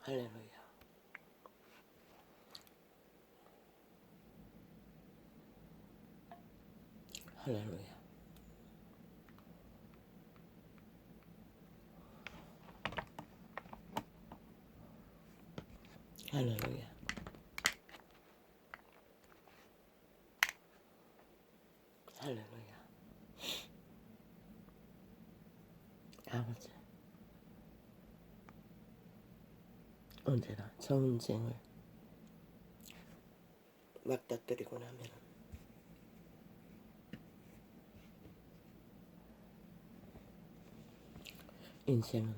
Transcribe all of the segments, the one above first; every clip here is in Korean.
할렐루야. 할렐루야. 할렐루야. 할렐루야. 아버지, 언제나 전쟁을 맞닥뜨리고 나면 인생은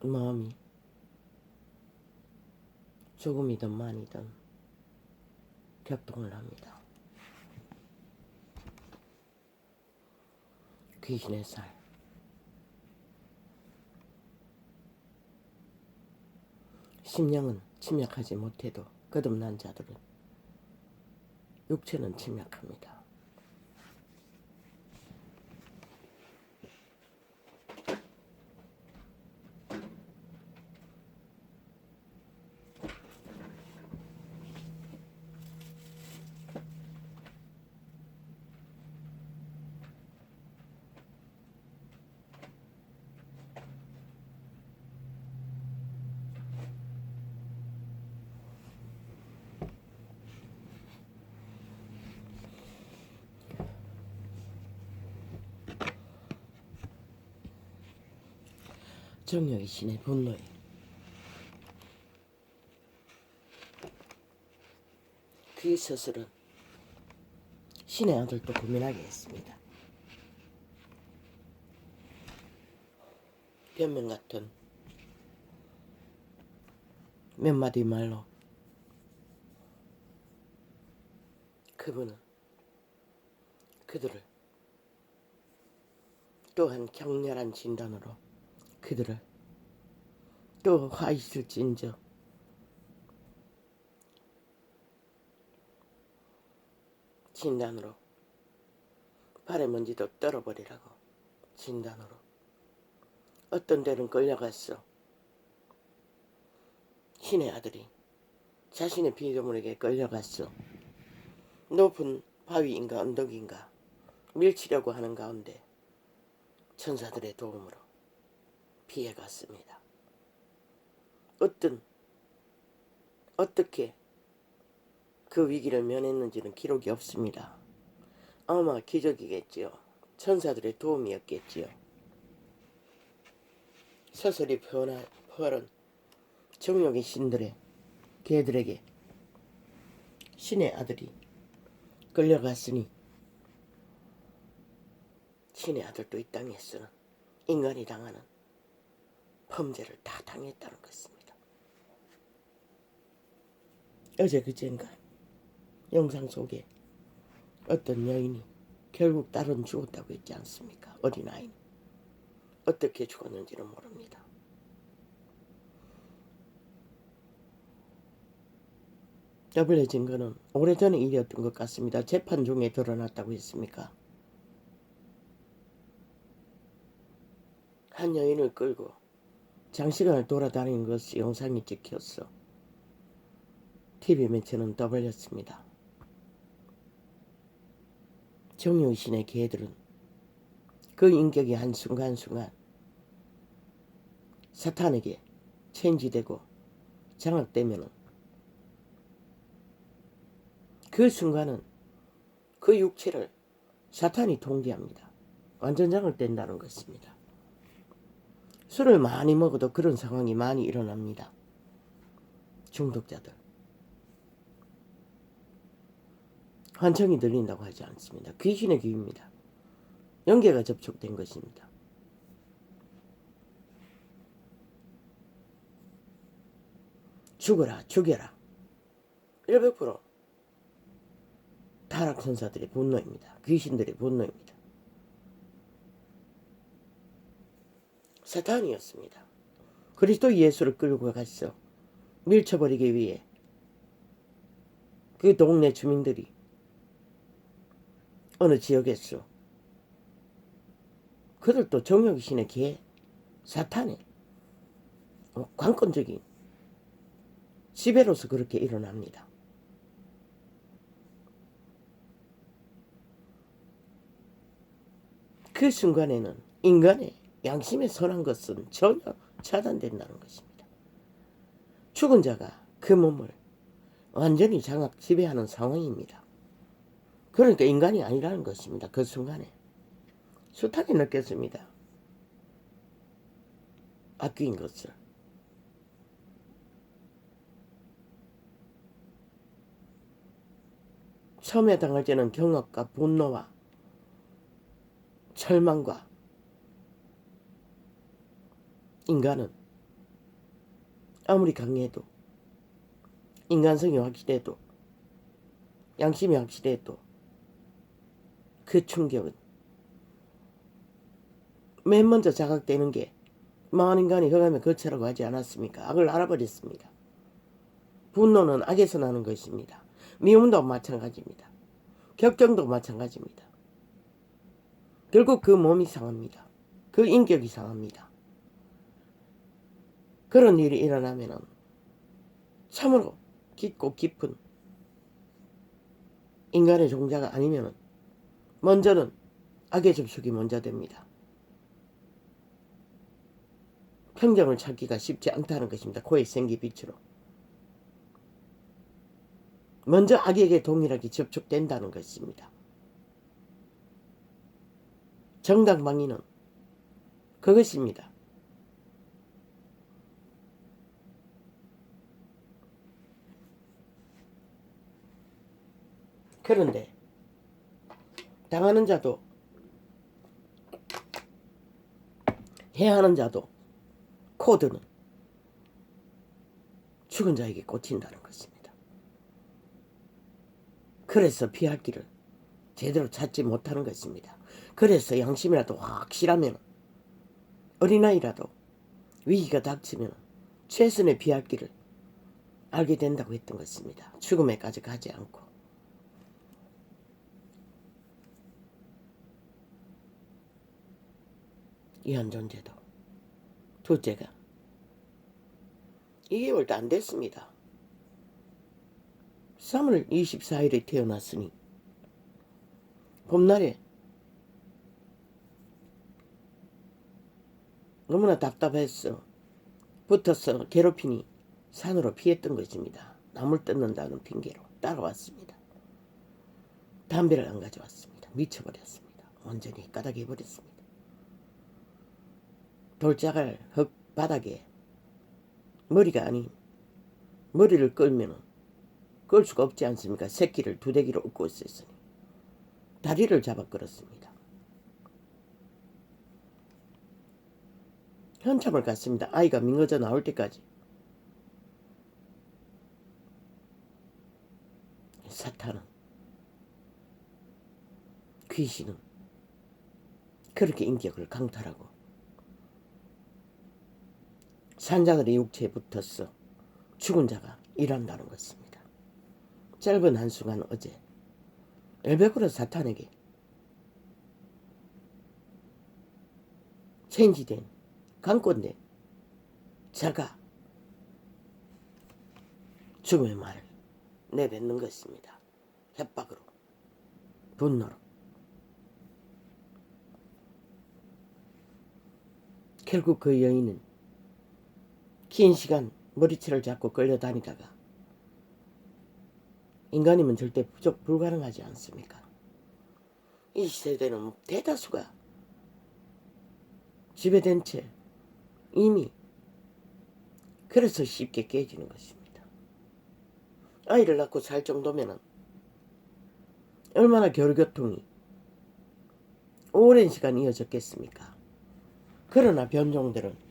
마음이 조금이든 많이든 격동을 합니다. 귀신의 살, 심령은 침략하지 못해도 거듭난 자들은 육체는 침략합니다. 정욕의 신의 분노에 그 스스로는 신의 아들도 고민하게 했습니다. 변명 같은 몇 마디 말로 그분은 그들을 또한 격렬한 진단으로 그들을 또 화 있을진저 진단으로 발에 먼지도 떨어버리라고 진단으로 어떤 데는 끌려갔어. 신의 아들이 자신의 피조물에게 끌려갔어. 높은 바위인가 언덕인가 밀치려고 하는 가운데 천사들의 도움으로 피해갔습니다. 어떻게 그 위기를 면했는지는 기록이 없습니다. 아마 기적이겠지요. 천사들의 도움이었겠지요. 서서히 포괄한 정욕의 신들의 개들에게 신의 아들이 끌려갔으니 신의 아들도 이 땅에서는 인간이 당하는 범죄를 다 당했다는 것입니다. 어제 그젠가 영상 속에 어떤 여인이 결국 딸은 죽었다고 했지 않습니까? 어린아이는 어떻게 죽었는지는 모릅니다. 더블의 증거는 오래전에 일이었던 것 같습니다. 재판 중에 드러났다고 했습니까? 한 여인을 끌고 장시간을 돌아다니는 것이 영상이 찍혔어. TV 매체는 떠벌렸습니다. 정욕신의 개들은 그 인격이 한순간순간 사탄에게 체인지되고 장악되면은 그 순간은 그 육체를 사탄이 통제합니다. 완전 장악된다는 것입니다. 술을 많이 먹어도 그런 상황이 많이 일어납니다. 중독자들. 환청이 들린다고 하지 않습니다. 귀신의 귀입니다. 영계가 접촉된 것입니다. 죽어라, 죽여라. 100% 타락천사들의 분노입니다. 귀신들의 분노입니다. 사탄이었습니다. 그리스도 예수를 끌고 갔어. 밀쳐버리기 위해 그 동네 주민들이 어느 지역에서 그들도 정욕신의 개 사탄의 관건적인 지배로서 그렇게 일어납니다. 그 순간에는 인간의 양심에 선한 것은 전혀 차단된다는 것입니다. 죽은 자가 그 몸을 완전히 장악 지배하는 상황입니다. 그러니까 인간이 아니라는 것입니다. 그 순간에 숱하게 느꼈습니다. 악귀인 것을. 처음에 당할 때는 경악과 분노와 절망과 인간은 아무리 강해도 인간성이 확실해도 양심이 확실해도 그 충격은 맨 먼저 자각되는 게 망한 인간이 흑암에 거처라고 하지 않았습니까? 악을 알아버렸습니다. 분노는 악에서 나는 것입니다. 미움도 마찬가지입니다. 격정도 마찬가지입니다. 결국 그 몸이 상합니다. 그 인격이 상합니다. 그런 일이 일어나면은 참으로 깊고 깊은 인간의 종자가 아니면은 먼저는 악의 접촉이 먼저 됩니다. 평정을 찾기가 쉽지 않다는 것입니다. 코의 생기빛으로. 먼저 악에게 동일하게 접촉된다는 것입니다. 정당방위는 그것입니다. 그런데 당하는 자도 해하는 자도 코드는 죽은 자에게 꽂힌다는 것입니다. 그래서 피할 길을 제대로 찾지 못하는 것입니다. 그래서 양심이라도 확실하면 어린아이라도 위기가 닥치면 최선의 피할 길을 알게 된다고 했던 것입니다. 죽음에까지 가지 않고. 이한 존재도. 둘째가 2개월도 안 됐습니다. 3월 24일에 태어났으니 봄날에 너무나 답답해서 붙어서 괴롭히니 산으로 피했던 것입니다. 나물 뜯는다는 핑계로 따라왔습니다. 담배를 안 가져왔습니다. 미쳐버렸습니다. 완전히 까닥해버렸습니다. 돌짝을 흙바닥에 머리가 아닌 머리를 끌면 끌 수가 없지 않습니까? 새끼를 두대기로 얻고 있었으니 다리를 잡아 끌었습니다. 한참을 갔습니다. 아이가 밍어져 나올 때까지. 사탄은, 귀신은 그렇게 인격을 강탈하고 산자들의 육체에 붙어서 죽은 자가 일한다는 것입니다. 짧은 한순간 어제 엘베고르 사탄에게 체인지된 강권된 자가 죽음의 말을 내뱉는 것입니다. 협박으로, 분노로. 결국 그 여인은 긴 시간 머리채를 잡고 끌려다니다가 인간이면 절대 부족 불가능하지 않습니까? 이 세대는 대다수가 지배된 채 이미 그래서 쉽게 깨지는 것입니다. 아이를 낳고 살 정도면은 얼마나 겨울교통이 오랜 시간 이어졌겠습니까? 그러나 변종들은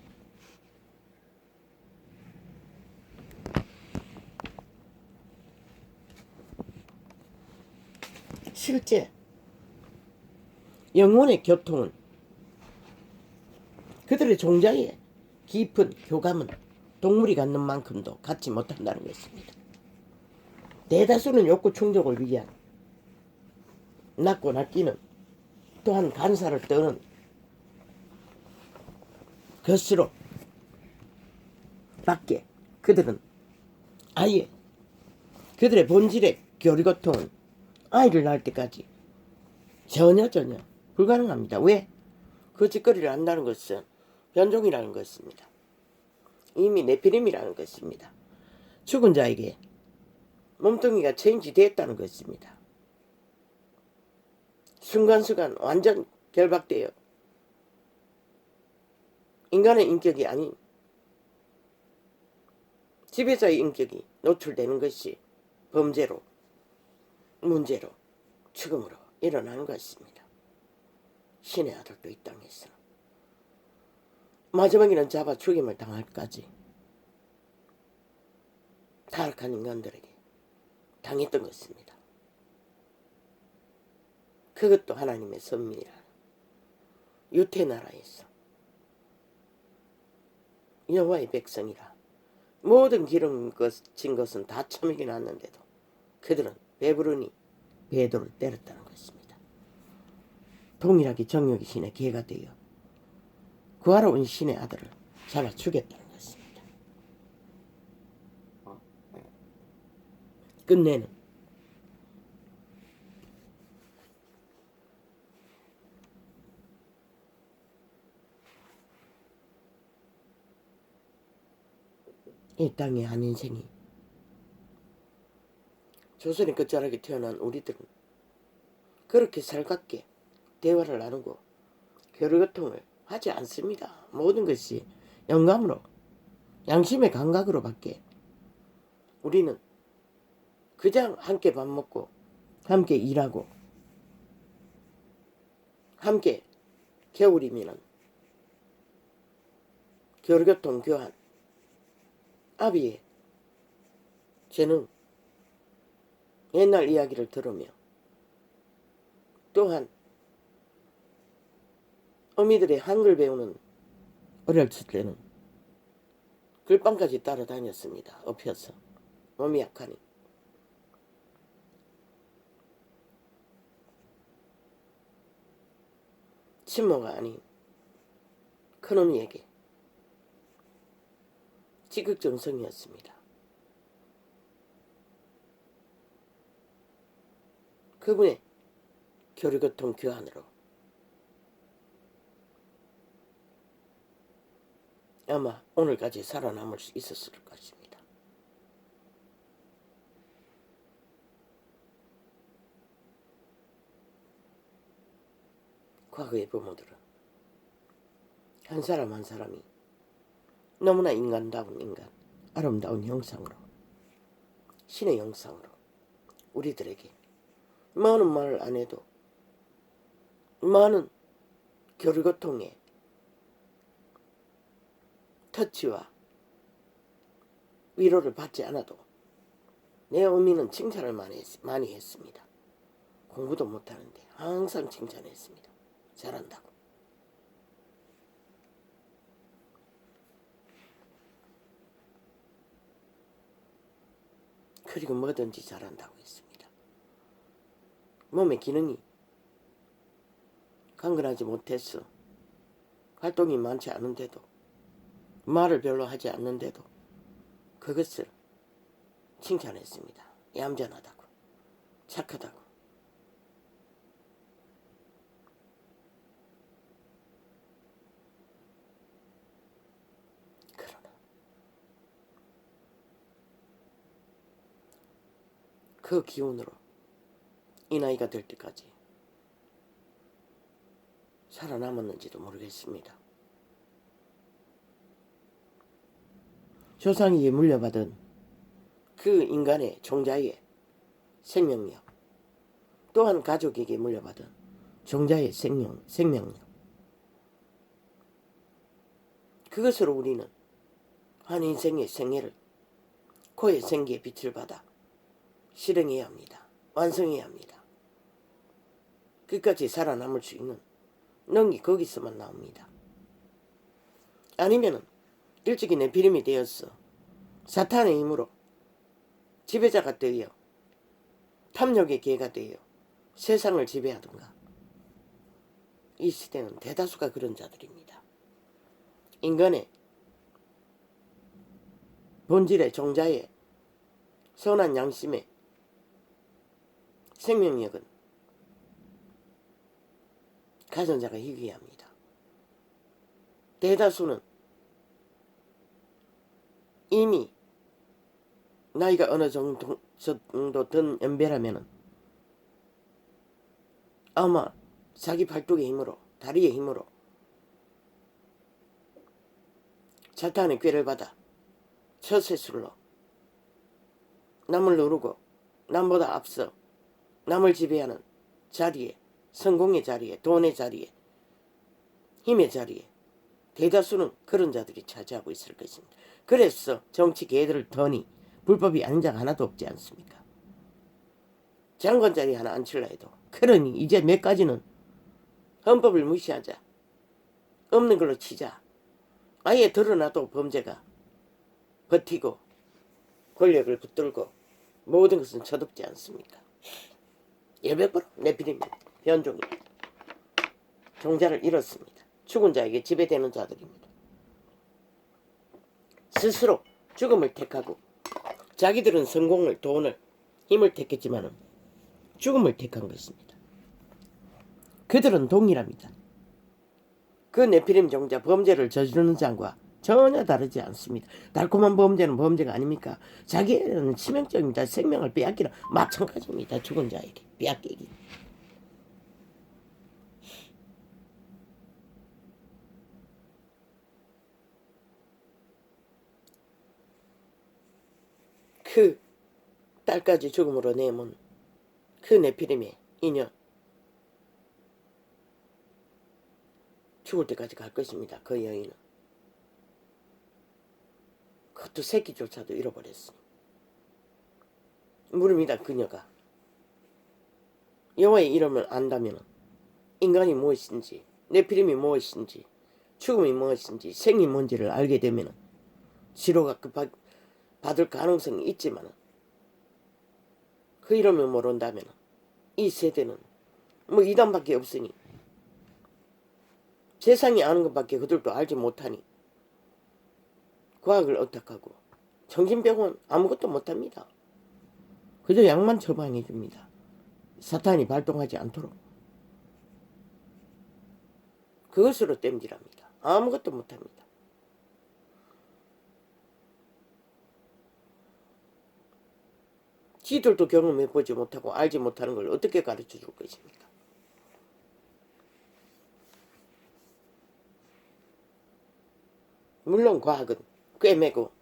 실제 영혼의 교통은 그들의 종자의 깊은 교감은 동물이 갖는 만큼도 갖지 못한다는 것입니다. 대다수는 욕구 충족을 위한 낳고 낳기는 또한 간사를 떠는 것으로 밖에 그들은 아예 그들의 본질의 교리고통은 아이를 낳을 때까지 전혀 불가능합니다. 왜? 그 짓거리를 한다는 것은 변종이라는 것입니다. 이미 네피림이라는 것입니다. 죽은 자에게 몸뚱이가 체인지 되었다는 것입니다. 순간순간 완전 결박되어 인간의 인격이 아닌 지배자의 인격이 노출되는 것이 범죄로, 문제로, 죽음으로 일어나는 것입니다. 신의 아들도 이 땅에서 마지막에는 잡아 죽임을 당할까지 타락한 인간들에게 당했던 것입니다. 그것도 하나님의 선민이라는 유태나라에서 여호와의 백성이라 모든 기름 거친 것은 다 처먹여 놨는데도 그들은 배부르니 베드로를 때렸다는 것입니다. 동일하게 정욕의 신의 개가 되어 구하러 온 신의 아들을 잡아 죽였다는 것입니다. 끝내는 이 땅의 한 인생이 조선의 끝자락에 태어난 우리들은 그렇게 살갑게 대화를 나누고 교류교통을 하지 않습니다. 모든 것이 영감으로 양심의 감각으로 밖에 우리는 그냥 함께 밥 먹고 함께 일하고 함께 겨울이면 교류교통 교환 아비의 재능 옛날 이야기를 들으며 또한 어미들의 한글 배우는 어렸을 때는 글방까지 따라다녔습니다. 엎혀서 몸이 약하니 친모가 아닌 큰어미에게 지극정성이었습니다. 그분의 교류교통 교환으로 아마 오늘까지 살아남을 수 있었을 것입니다. 과거의 부모들은 한 사람 한 사람이 너무나 인간다운 인간, 아름다운 형상으로 신의 형상으로 우리들에게 많은 말을 안 해도 많은 교류고통의 터치와 위로를 받지 않아도 내 어미는 칭찬을 많이 했습니다. 공부도 못하는데 항상 칭찬했습니다. 잘한다고. 그리고 뭐든지 잘한다고 했습니다. 몸의 기능이 강건하지 못해서 활동이 많지 않은데도 말을 별로 하지 않는데도 그것을 칭찬했습니다. 얌전하다고 착하다고. 그러나 그 기운으로 이 나이가 될 때까지 살아남았는지도 모르겠습니다. 조상에게 물려받은 그 인간의 종자의 생명력, 또한 가족에게 물려받은 종자의 생명력, 그것으로 우리는 한 인생의 생애를 코의 생기의 빛을 받아 실행해야 합니다. 완성해야 합니다. 끝까지 살아남을 수 있는 능이 거기서만 나옵니다. 아니면은 일찍이 네피림이 되어서 사탄의 힘으로 지배자가 되어 탐욕의 개가 되어 세상을 지배하던가. 이 시대는 대다수가 그런 자들입니다. 인간의 본질의 종자의 선한 양심의 생명력은 가진 자가 희귀합니다. 대다수는 이미 나이가 어느 정도 든 연배라면은 아마 자기 발톱의 힘으로, 다리의 힘으로 사탄의 꾀를 받아 처세술로 남을 누르고 남보다 앞서 남을 지배하는 자리에, 성공의 자리에, 돈의 자리에, 힘의 자리에 대다수는 그런 자들이 차지하고 있을 것입니다. 그래서 정치 개들을 더니 불법이 아닌 자가 하나도 없지 않습니까? 장관 자리 하나 앉힐라 해도 그러니 이제 몇 가지는 헌법을 무시하자, 없는 걸로 치자, 아예 드러나도 범죄가 버티고 권력을 붙들고 모든 것은 쳐덮지 않습니까? 예배버로 네피림 변종이 종자를 잃었습니다. 죽은 자에게 지배되는 자들입니다. 스스로 죽음을 택하고 자기들은 성공을, 돈을, 힘을 택했지만 죽음을 택한 것입니다. 그들은 동일합니다. 그 네피림 종자 범죄를 저지르는 자와 전혀 다르지 않습니다. 달콤한 범죄는 범죄가 아닙니까? 자기는 치명적입니다. 생명을 빼앗기는 마찬가지입니다. 죽은 자에게 빼앗기기. 그 딸까지 죽음으로 내몬 그 네피림의 인연, 죽을 때까지 갈 것입니다. 그 여인은. 그것도 새끼조차도 잃어버렸으니. 물음이다. 그녀가 여호와의 이름을 안다면 인간이 무엇인지, 네피림이 무엇인지, 죽음이 무엇인지, 생이 뭔지를 알게 되면 치료가 받을 가능성이 있지만 그 이름을 모른다면 이 세대는 뭐 이단밖에 없으니 세상이 아는 것밖에 그들도 알지 못하니 과학을 어떡하고 정신병원 아무것도 못합니다. 그저 약만 처방해 줍니다. 사탄이 발동하지 않도록. 그것으로 땜질합니다. 아무것도 못합니다. 지들도 경험해보지 못하고 알지 못하는 걸 어떻게 가르쳐 줄 것입니까? 물론 과학은 꿰매고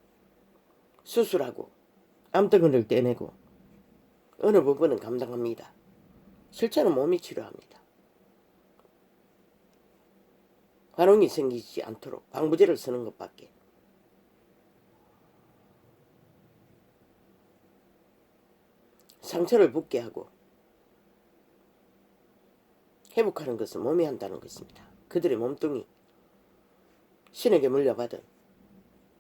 수술하고 암덩어리를 떼내고 어느 부분은 감당합니다. 실제는 몸이 치료합니다. 환웅이 생기지 않도록 방부제를 쓰는 것밖에. 상처를 붓게 하고 회복하는 것은 몸이 한다는 것입니다. 그들의 몸뚱이 신에게 물려받은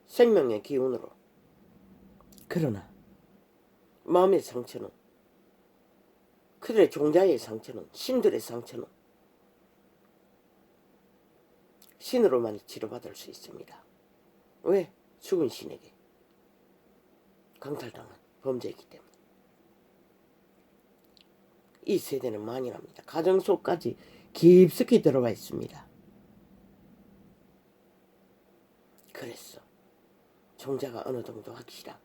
생명의 기운으로. 그러나 마음의 상처는, 그들의 종자의 상처는, 신들의 상처는 신으로만 치료받을 수 있습니다. 왜? 죽은 신에게 강탈당한 범죄이기 때문에. 이 세대는 만연합니다. 가정 속까지 깊숙이 들어와 있습니다. 그래서 종자가 어느 정도 확실한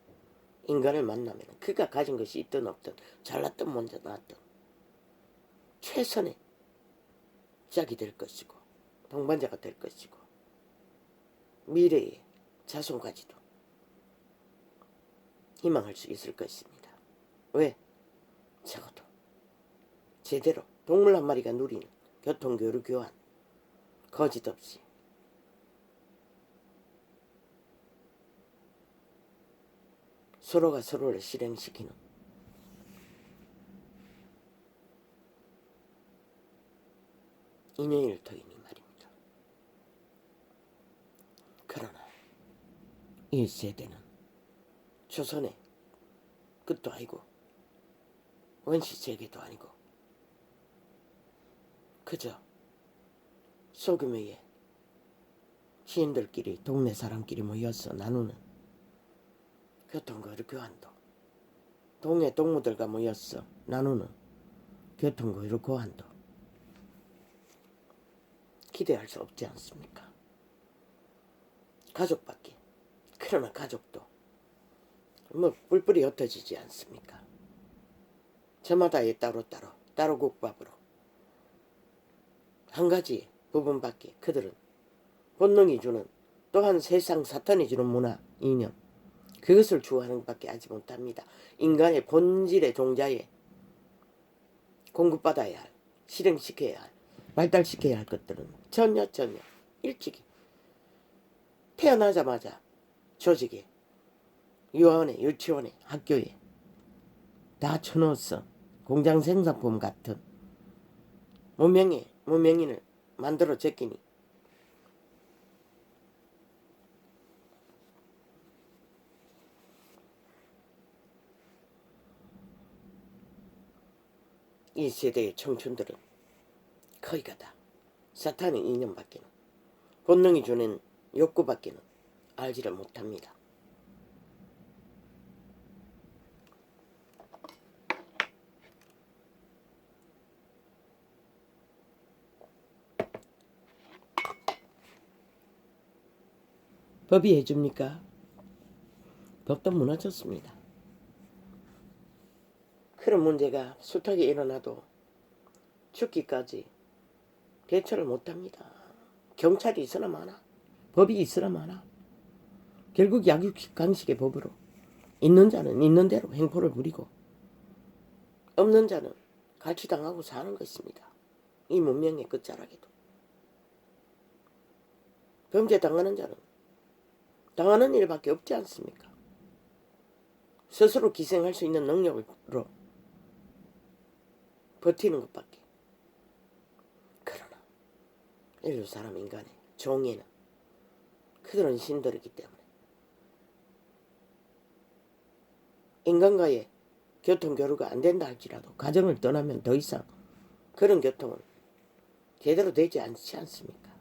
인간을 만나면 그가 가진 것이 있든 없든 잘났든 먼저 나왔든 최선의 짝이 될 것이고 동반자가 될 것이고 미래의 자손까지도 희망할 수 있을 것입니다. 왜? 적어도 제대로 동물 한 마리가 누리는 교통교류 교환, 거짓 없이 서로가 서로를 실행시키는 인연일 터이니 말입니다. 그러나 이 세대는 조선의 끝도 아니고 원시세계도 아니고 그저 소규모의 시인들끼리 동네 사람끼리 모여서 나누는 교통거리 교환도, 동네 동무들과 모여서 나누는 교통거리 교환도 기대할 수 없지 않습니까? 가족밖에. 그러나 가족도 뭐 뿔뿔이 흩어지지 않습니까? 저마다의 따로 국밥으로 한 가지 부분밖에 그들은 본능이 주는, 또한 세상 사탄이 주는 문화, 이념, 그것을 추구하는 것밖에 하지 못합니다. 인간의 본질의 종자에 공급받아야 할, 실행시켜야 할, 발달시켜야 할 것들은 전혀 일찍이 태어나자마자 조직에, 유아원에, 유치원에, 학교에 다 쳐넣어서 공장 생산품 같은 문명인을 만들어 제끼니 이 세대의 청춘들은 거의가 다 사탄의 이념밖에는, 본능이 주는 욕구밖에는 알지를 못합니다. 법이 해줍니까? 법도 무너졌습니다. 그런 문제가 숱하게 일어나도 죽기까지 대처를 못합니다. 경찰이 있으나 마나, 법이 있으나 마나, 결국 약육강식의 법으로 있는 자는 있는 대로 행포를 부리고 없는 자는 갈취당하고 사는 것입니다. 이 문명의 끝자락에도. 범죄 당하는 자는 당하는 일밖에 없지 않습니까? 스스로 기생할 수 있는 능력으로 버티는 것밖에. 그러나 인류 사람 인간의 종에는 그들은 신들이기 때문에 인간과의 교통교류가 안 된다 할지라도 가정을 떠나면 더 이상 그런 교통은 제대로 되지 않지 않습니까?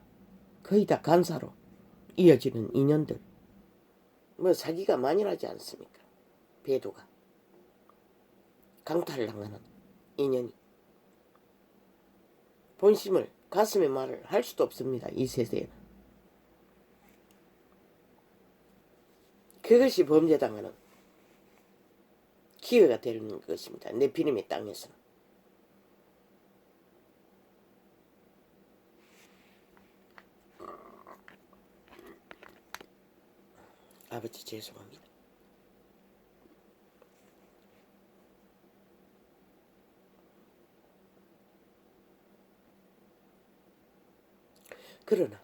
거의 다 간사로 이어지는 인연들, 뭐 사기가 만연하지 않습니까? 배도가 강탈당하는 인연이 본심을, 가슴의 말을 할 수도 없습니다. 이 세대에는. 그것이 범죄당하는 기회가 되는 것입니다. 네피림의 땅에서는. 아버지 죄송합니다. 그러나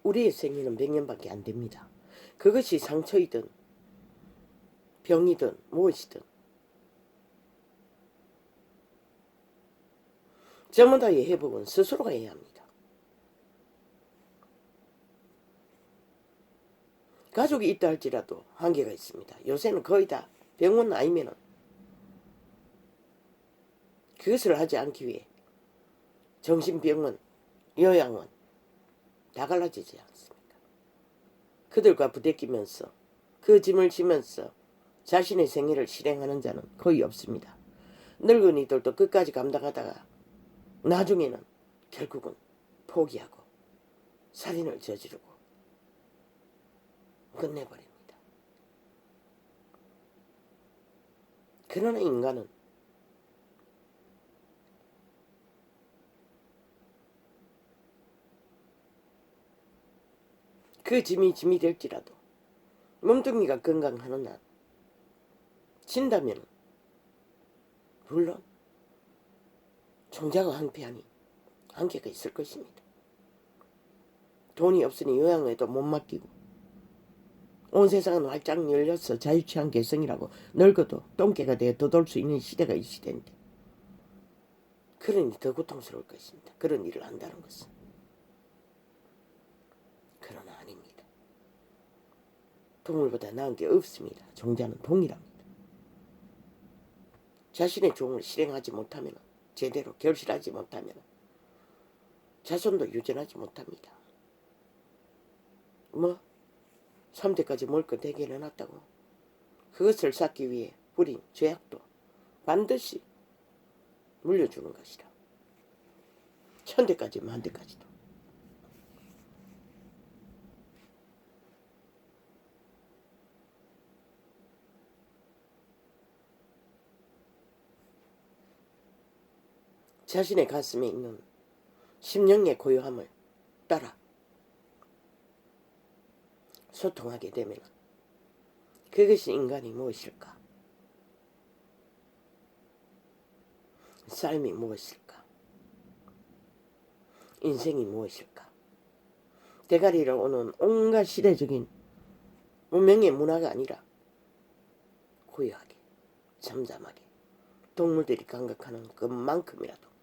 우리의 생애는 100년밖에 안 됩니다. 그것이 상처이든 병이든 무엇이든 저마다의 회복은 스스로가 해야 합니다. 가족이 있다 할지라도 한계가 있습니다. 요새는 거의 다 병원 아니면은 그것을 하지 않기 위해 정신병원, 요양원 다 갈라지지 않습니까? 그들과 부대끼면서 그 짐을 지면서 자신의 생애를 실행하는 자는 거의 없습니다. 늙은이들도 끝까지 감당하다가 나중에는 결국은 포기하고 살인을 저지르고 끝내버립니다. 그러나 인간은 그 짐이 될지라도 몸뚱이가 건강하는 한 진다면 물론 종자가 한패하니 한계가 있을 것입니다. 돈이 없으니 요양에도 못 맡기고 온 세상은 활짝 열려서 자유취한 개성이라고 늙어도 똥개가 되어 더 돌 수 있는 시대가 이 시대인데 그러니 더 고통스러울 것입니다. 그런 일을 한다는 것은. 그러나 아닙니다. 동물보다 나은 게 없습니다. 종자는 동일합니다. 자신의 종을 실행하지 못하면, 제대로 결실하지 못하면 자손도 유전하지 못합니다. 뭐 3대까지 먹을 거 대개 해놨다고 그것을 쌓기 위해 뿌린 죄악도 반드시 물려주는 것이다. 1000대까지 10,000대까지도. 자신의 가슴에 있는 심령의 고요함을 따라 소통하게 되면 그것이 인간이 무엇일까? 삶이 무엇일까? 인생이 무엇일까? 대가리를 오는 온갖 시대적인 문명의 문화가 아니라 고요하게 잠잠하게 동물들이 감각하는 것만큼이라도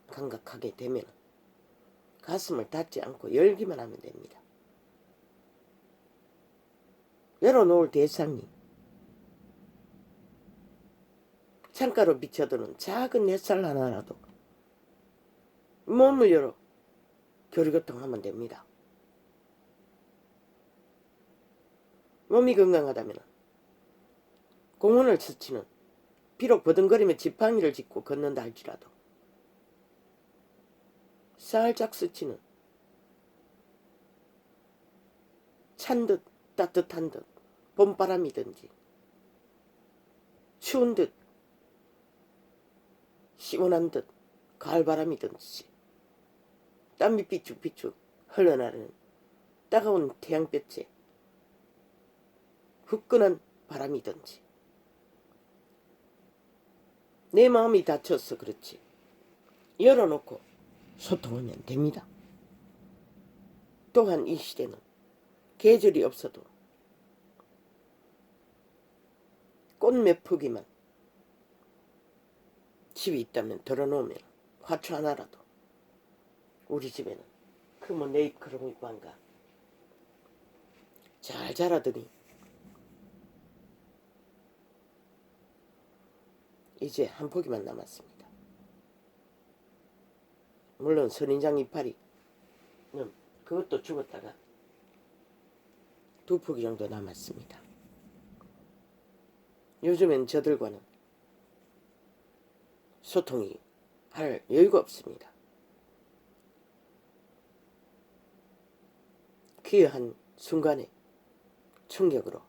감각하게 되면 가슴을 닫지 않고 열기만 하면 됩니다. 열어놓을 대상이 창가로 비쳐드는 작은 햇살 하나라도 몸을 열어 교리교통하면 됩니다. 몸이 건강하다면 공원을 스치는 비록 버둥거리며 지팡이를 짚고 걷는다 할지라도 살짝 스치는 찬 듯 따뜻한 듯 봄바람이든지 추운 듯 시원한 듯 가을바람이든지 땀이 삐죽삐죽 흘러나르는 따가운 태양볕에 후끈한 바람이든지 내 마음이 닫혀서 그렇지 열어놓고 소통하면 됩니다. 또한 이 시대는 계절이 없어도 꽃 몇 포기만 집이 있다면 덜어놓으면 화초 하나라도 우리 집에는 그 뭐 네잎 그런 거 한가 잘 자라더니 이제 한 포기만 남았습니다. 물론 선인장 이파리는 그것도 죽었다가 2포기 정도 남았습니다. 요즘엔 저들과는 소통이 할 여유가 없습니다. 귀한 순간에 충격으로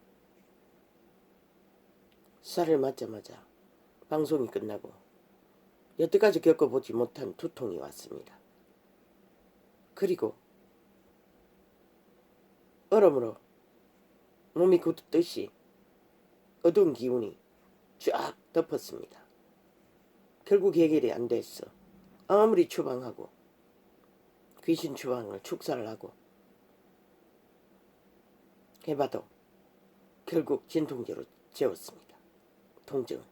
쌀을 맞자마자 방송이 끝나고 여태까지 겪어보지 못한 두통이 왔습니다. 그리고 얼음으로 몸이 굳듯이 어두운 기운이 쫙 덮었습니다. 결국 해결이 안 됐어. 아무리 추방하고 귀신 추방을 축사를 하고 해봐도 결국 진통제로 재웠습니다. 통증은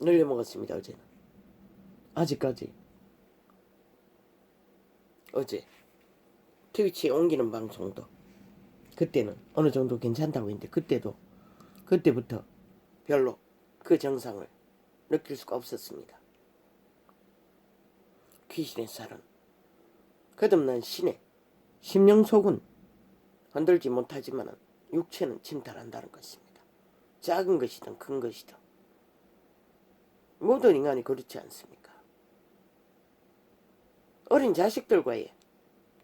늘려 먹었습니다. 어제는. 아직까지 어제 트위치에 옮기는 방송도 그때는 어느 정도 괜찮다고 했는데 그때부터 별로 그 정상을 느낄 수가 없었습니다. 귀신의 살은 거듭난 신의 심령 속은 흔들지 못하지만 육체는 침탈한다는 것입니다. 작은 것이든 큰 것이든 모든 인간이 그렇지 않습니까? 어린 자식들과의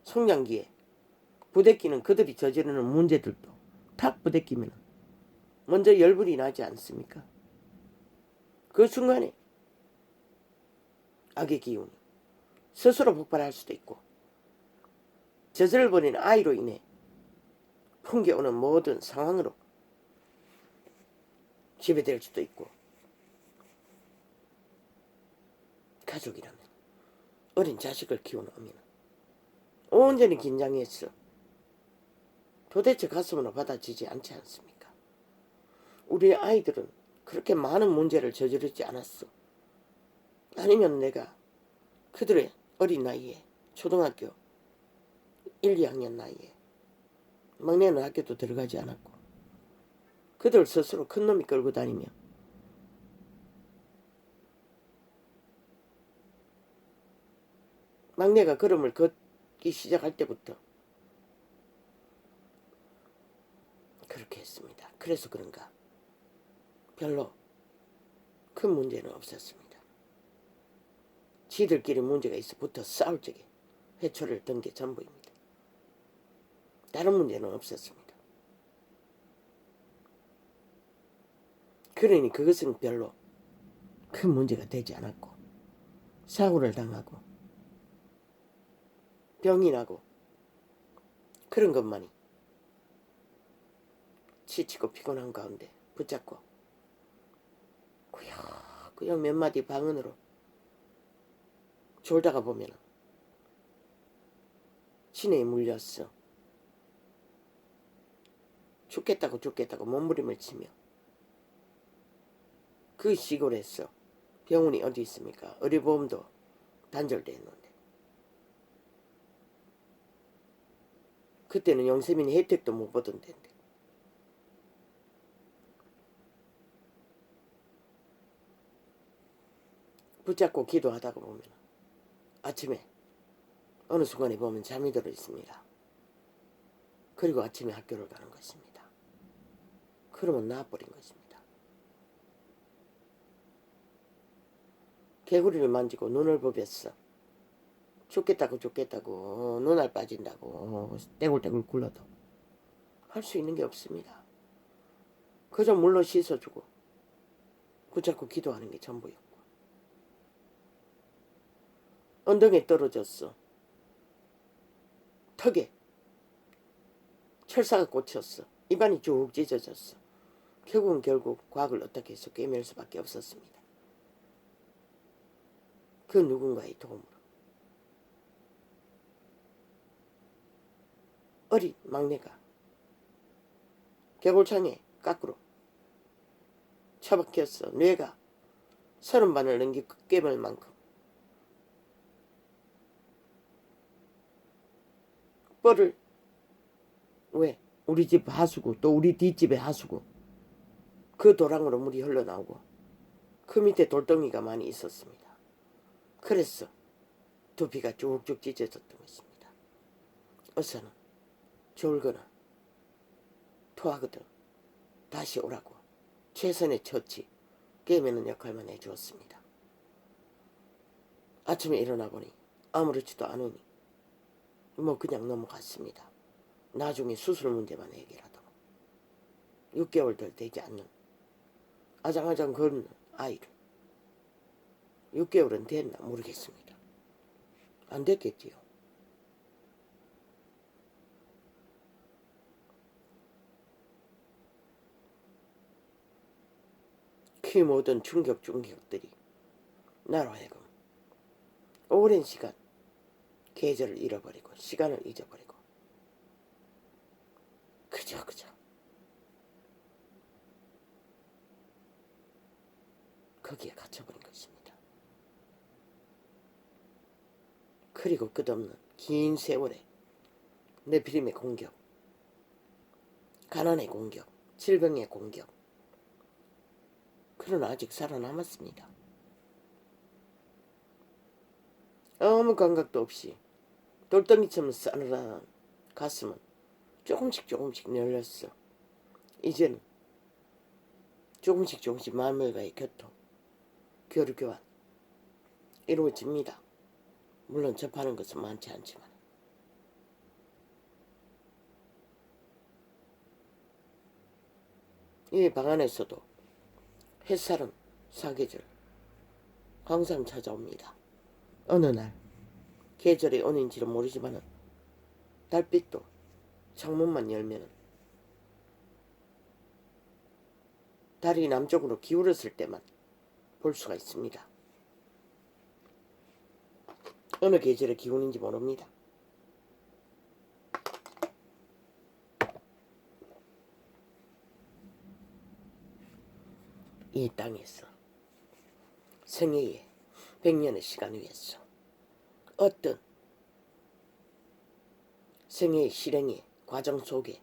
성장기에 부대끼는 그들이 저지르는 문제들도 탁 부대끼면 먼저 열불이 나지 않습니까? 그 순간에 악의 기운이 스스로 폭발할 수도 있고 젖을 버린 아이로 인해 풍겨오는 모든 상황으로 지배될 수도 있고 가족이라면 어린 자식을 키우는 어미는 온전히 긴장했어. 도대체 가슴으로 받아지지 않지 않습니까? 우리 아이들은 그렇게 많은 문제를 저지르지 않았어. 아니면 내가 그들의 어린 나이에 초등학교 1, 2학년 나이에 막내는 학교도 들어가지 않았고 그들 스스로 큰 놈이 끌고 다니며 막내가 걸음을 걷기 시작할 때부터 그렇게 했습니다. 그래서 그런가 별로 큰 문제는 없었습니다. 지들끼리 문제가 있어 붙어 싸울 적에 회초리를 든 게 전부입니다. 다른 문제는 없었습니다. 그러니 그것은 별로 큰 문제가 되지 않았고 사고를 당하고 병이 나고 그런 것만이 지치고 피곤한 가운데 붙잡고 그냥 몇 마디 방언으로 졸다가 보면 시내에 물렸어. 죽겠다고 몸부림을 치며 그 시골에서 병원이 어디 있습니까? 의료보험도 단절돼 있는데 그때는 영세민이 혜택도 못 받은 데인데 붙잡고 기도하다가 보면 아침에 어느 순간에 보면 잠이 들어 있습니다. 그리고 아침에 학교를 가는 것입니다. 그러면 나아버린 것입니다. 개구리를 만지고 눈을 부볐어. 죽겠다고 눈알 빠진다고 떼굴떼굴 굴러도 할 수 있는 게 없습니다. 그저 물로 씻어주고 붙잡고 기도하는 게 전부였고 엉덩이에 떨어졌어. 턱에 철사가 꽂혔어. 입안이 쭉 찢어졌어. 결국 과학을 어떻게 해서 꿰맬 수밖에 없었습니다. 그 누군가의 도움으로. 어린 막내가 개골창에 까꾸로 처박혔어. 뇌가 30반을 넘기 깨물 만큼 뻘을 왜 우리 집 하수구 또 우리 뒷집의 하수구 그 도랑으로 물이 흘러나오고 그 밑에 돌덩이가 많이 있었습니다. 그래서 두피가 쭉쭉 찢어졌던 것입니다. 어서는 졸거나 토하거든 다시 오라고 최선의 처치 깨매는 역할만 해주었습니다. 아침에 일어나 보니 아무렇지도 않으니 그냥 넘어갔습니다. 나중에 수술 문제만 해결하다가 6개월도 되지 않는 아장아장 걷는 아이를 6개월은 됐나 모르겠습니다. 안 됐겠지요. 그 모든 충격들이 나로 하여금 오랜 시간 계절을 잃어버리고 시간을 잊어버리고 그저 거기에 갇혀버린 것입니다. 그리고 끝없는 긴 세월에 네피림의 공격, 가난의 공격, 질병의 공격. 그러나 아직 살아남았습니다. 아무 감각도 없이 돌덩이처럼 싸늘한 가슴은 조금씩 열렸어. 이제는 조금씩 마음과의 교통, 교류교환 이루어집니다. 물론 접하는 것은 많지 않지만 이 방 안에서도 햇살은 사계절 항상 찾아옵니다. 어느 날 계절이 어는지는 모르지만 달빛도 창문만 열면 달이 남쪽으로 기울었을 때만 볼 수가 있습니다. 어느 계절의 기운인지 모릅니다. 이 땅에서 생애의 100년의 시간 위에서 어떤 생애의 실행의 과정 속에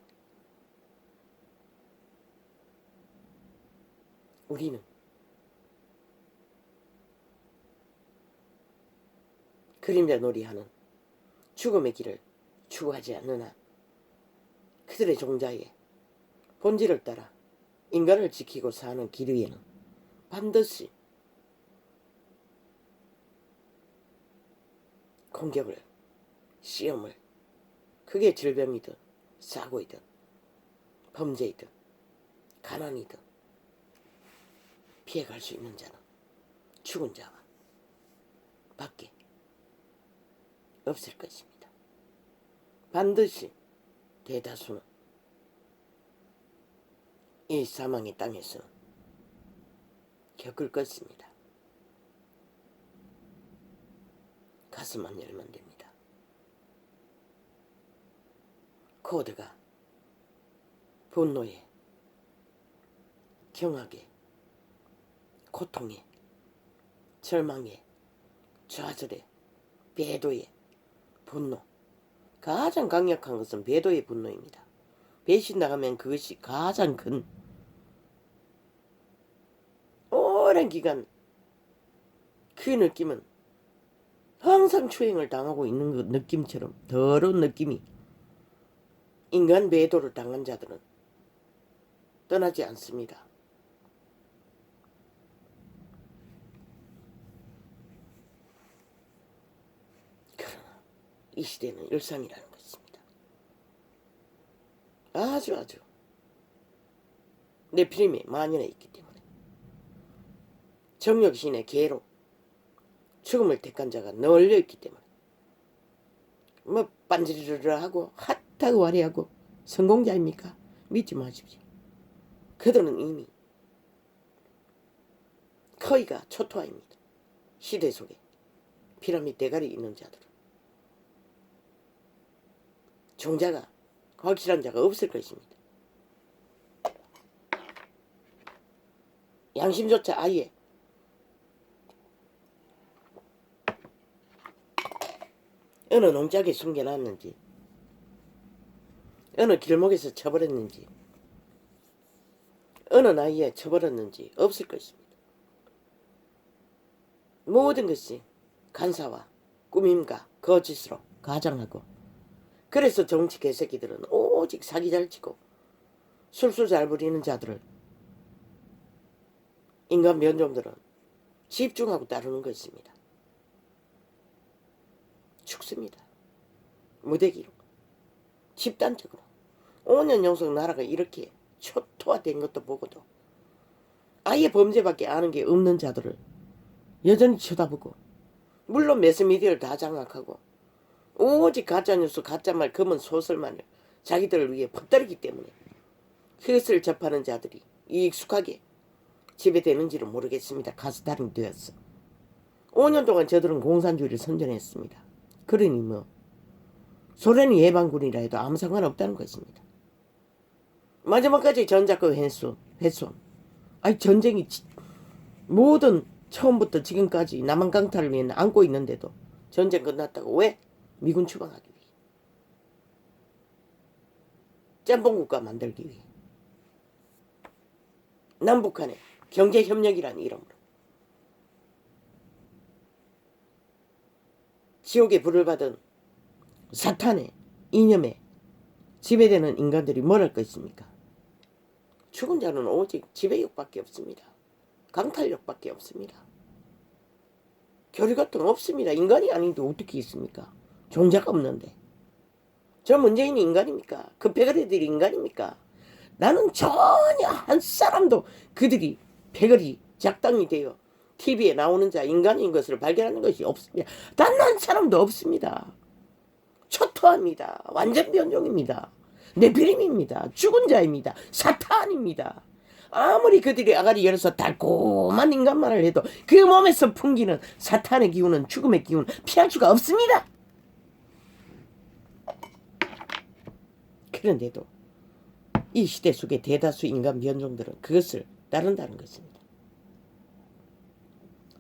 우리는 그림자 놀이하는 죽음의 길을 추구하지 않는 한 그들의 종자의 본질을 따라 인간을 지키고 사는 길 위에는 반드시 공격을, 시험을, 그게 질병이든 사고이든 범죄이든 가난이든 피해갈 수 있는 자는 죽은 자와 밖에 없을 것입니다. 반드시 대다수는 이 사망의 땅에서는 겪을 것입니다. 가슴만 열면 됩니다. 코드가 분노에, 경악에, 고통에, 절망에, 좌절에, 배도에, 분노. 가장 강력한 것은 배도의 분노입니다. 배신당하면 그것이 가장 큰 오랜 기간 그 느낌은 항상 추행을 당하고 있는 그 느낌처럼 더러운 느낌이 인간 배도를 당한 자들은 떠나지 않습니다. 그러나 이 시대는 일상이라는 것입니다. 아주 네피림이 만연해 있기 때문에 정력신의 계로 죽음을 택한 자가 널려 있기 때문에 뭐 빤지르르 하고 핫하고 화려하고 성공자입니까? 믿지 마십시오. 그들은 이미 거의가 초토화입니다. 시대 속에 피라미드 대가리 있는 자들은 종자가 확실한 자가 없을 것입니다. 양심조차 아예 어느 농장에 숨겨놨는지 어느 길목에서 쳐버렸는지 어느 나이에 쳐버렸는지 없을 것입니다. 모든 것이 간사와 꾸밈과 거짓으로 가장하고 그래서 정치 개새끼들은 오직 사기 잘 치고 술수 잘 부리는 자들을 인간 변종들은 집중하고 따르는 것입니다. 죽습니다. 무대기로 집단적으로 5년 연속 나라가 이렇게 초토화된 것도 보고도 아예 범죄밖에 아는 게 없는 자들을 여전히 쳐다보고 물론 매스미디어를 다 장악하고 오직 가짜뉴스 가짜말 검은 소설만을 자기들을 위해 퍼뜨리기 때문에 그것을 접하는 자들이 익숙하게 지배되는지를 모르겠습니다. 가스다림이 되었어. 5년 동안 저들은 공산주의를 선전했습니다. 그러니 뭐 소련이 예방군이라 해도 아무 상관없다는 것입니다. 마지막까지 전작권 훼손. 아니 전쟁이 모든 처음부터 지금까지 남한 강탈을 위해 안고 있는데도 전쟁 끝났다고 왜? 미군 추방하기 위해. 짬뽕국가 만들기 위해. 남북한의 경제협력이라는 이름으로. 지옥의 불을 받은 사탄의 이념에 지배되는 인간들이 뭘 할 것입니까? 죽은 자는 오직 지배욕밖에 없습니다. 강탈력밖에 없습니다. 교류교통 없습니다. 인간이 아닌데 어떻게 있습니까? 종자가 없는데. 저 문재인이 인간입니까? 그 패거리들이 인간입니까? 나는 전혀 한 사람도 그들이 패거리 작당이 되어 TV에 나오는 자 인간인 것을 발견하는 것이 없습니다. 단 한 사람도 없습니다. 초토화입니다. 완전 변종입니다. 네피림입니다. 죽은 자입니다. 사탄입니다. 아무리 그들이 아가리 열어서 달콤한 인간말을 해도 그 몸에서 풍기는 사탄의 기운은 죽음의 기운은 피할 수가 없습니다. 그런데도 이 시대 속의 대다수 인간 변종들은 그것을 따른다는 것입니다.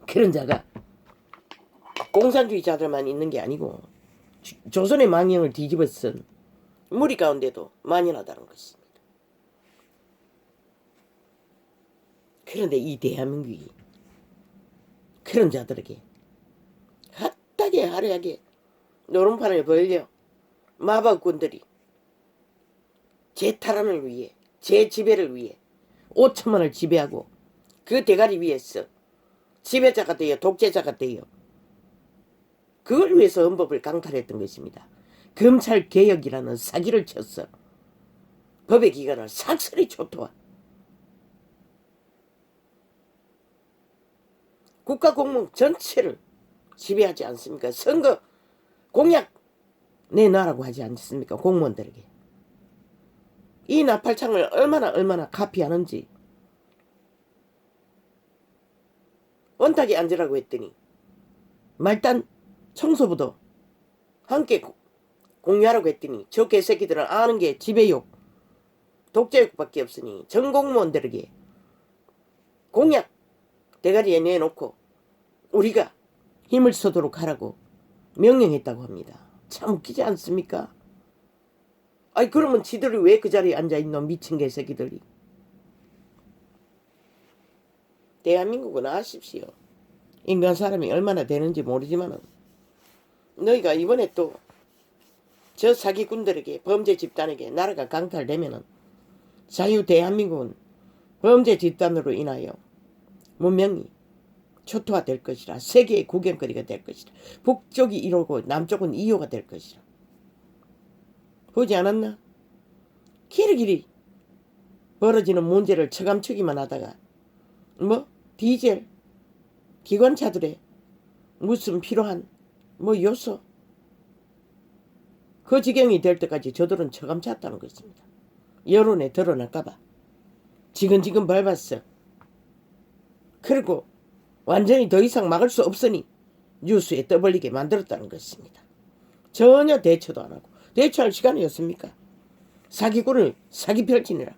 그런 자가 공산주의자들만 있는 게 아니고 조선의 망령을 뒤집어 쓴 무리 가운데도 만연하다는 것입니다. 그런데 이 대한민국이 그런 자들에게 핫하게 화려하게 노름판을 벌려 마법군들이 제 탈환을 위해, 제 지배를 위해 5천만을 지배하고 그 대가리 위에서 지배자가 되어 독재자가 되어 그걸 위해서 헌법을 강탈했던 것입니다. 검찰개혁이라는 사기를 쳤어. 법의 기관을 삭슬이 초토화. 국가공무원 전체를 지배하지 않습니까? 선거 공약 내놔라고 하지 않습니까? 공무원들에게. 이 나팔창을 얼마나 카피하는지. 원탁에 앉으라고 했더니 말단 청소부도 함께 공유하라고 했더니 저 개새끼들은 아는 게 지배욕, 독재욕밖에 없으니 전 공무원들에게 공약 대가리에 내놓고 우리가 힘을 써도록 하라고 명령했다고 합니다. 참 웃기지 않습니까? 아니 그러면 지들이 왜 그 자리에 앉아있노? 미친 개새끼들이. 대한민국은 아십시오. 인간 사람이 얼마나 되는지 모르지만 너희가 이번에 또 저 사기꾼들에게 범죄 집단에게 나라가 강탈되면은 자유 대한민국은 범죄 집단으로 인하여 문명이 초토화될 것이라. 세계의 구경거리가 될 것이라. 북쪽이 1호고 남쪽은 2호가 될 것이라. 보지 않았나? 길이길이 벌어지는 문제를 처감추기만 하다가 뭐 디젤 기관차들의 무슨 필요한 뭐 요소 그 지경이 될 때까지 저들은 처감찼다는 것입니다. 여론에 드러날까봐 지근지근 밟았어. 그리고 완전히 더 이상 막을 수 없으니 뉴스에 떠벌리게 만들었다는 것입니다. 전혀 대처도 안 하고. 대처할 시간이었습니까? 사기꾼을 사기 펼치느라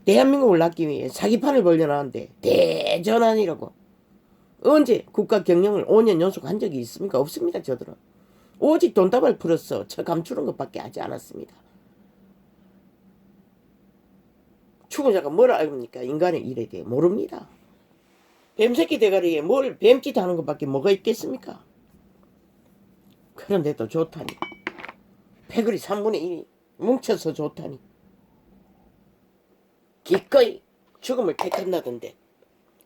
대한민국을 낳기 위해 사기판을 벌려놨는데 대전환이라고. 언제 국가 경영을 5년 연속 한 적이 있습니까? 없습니다. 저들은. 오직 돈다발 풀어서 저 감추는 것밖에 하지 않았습니다. 추구자가 뭘 알겁니까? 인간의 일에 대해 모릅니다. 뱀새끼 대가리에 뭘 뱀짓 하는 것밖에 뭐가 있겠습니까? 그런데도 좋다니. 패거리 3분의 1이 뭉쳐서 좋다니. 기꺼이 죽음을 택한다던데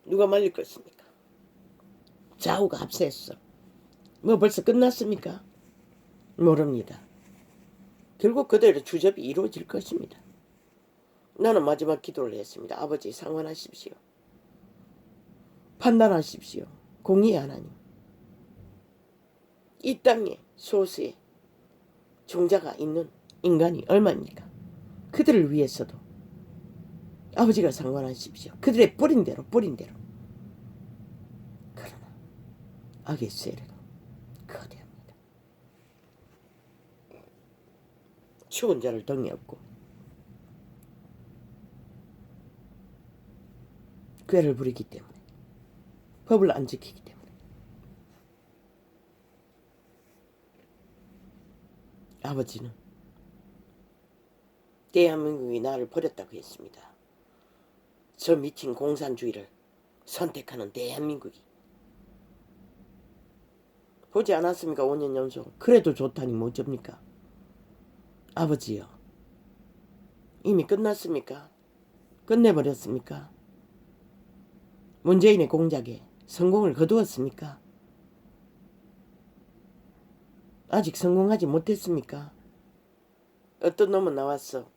누가 말릴 것입니까? 좌우가 앞섰어. 뭐 벌써 끝났습니까? 모릅니다. 결국 그대로 주접이 이루어질 것입니다. 나는 마지막 기도를 했습니다. 아버지 상환하십시오. 판단하십시오. 공의의 하나님. 이 땅에 소수의 종자가 있는 인간이 얼마입니까? 그들을 위해서도 아버지가 상관하십시오. 그들의 뿌린 대로. 그러나 악의 세력은 거대합니다. 죽은 자를 등에 업고 꾀를 부리기 때문에 법을 안 지키기 때문에 아버지는 대한민국이 나를 버렸다고 했습니다. 저 미친 공산주의를 선택하는 대한민국이. 보지 않았습니까? 5년 연속. 그래도 좋다니 뭐 어쩝니까? 아버지요. 이미 끝났습니까? 끝내버렸습니까? 문재인의 공작에 성공을 거두었습니까? 아직 성공하지 못했습니까? 어떤 놈은 나왔어.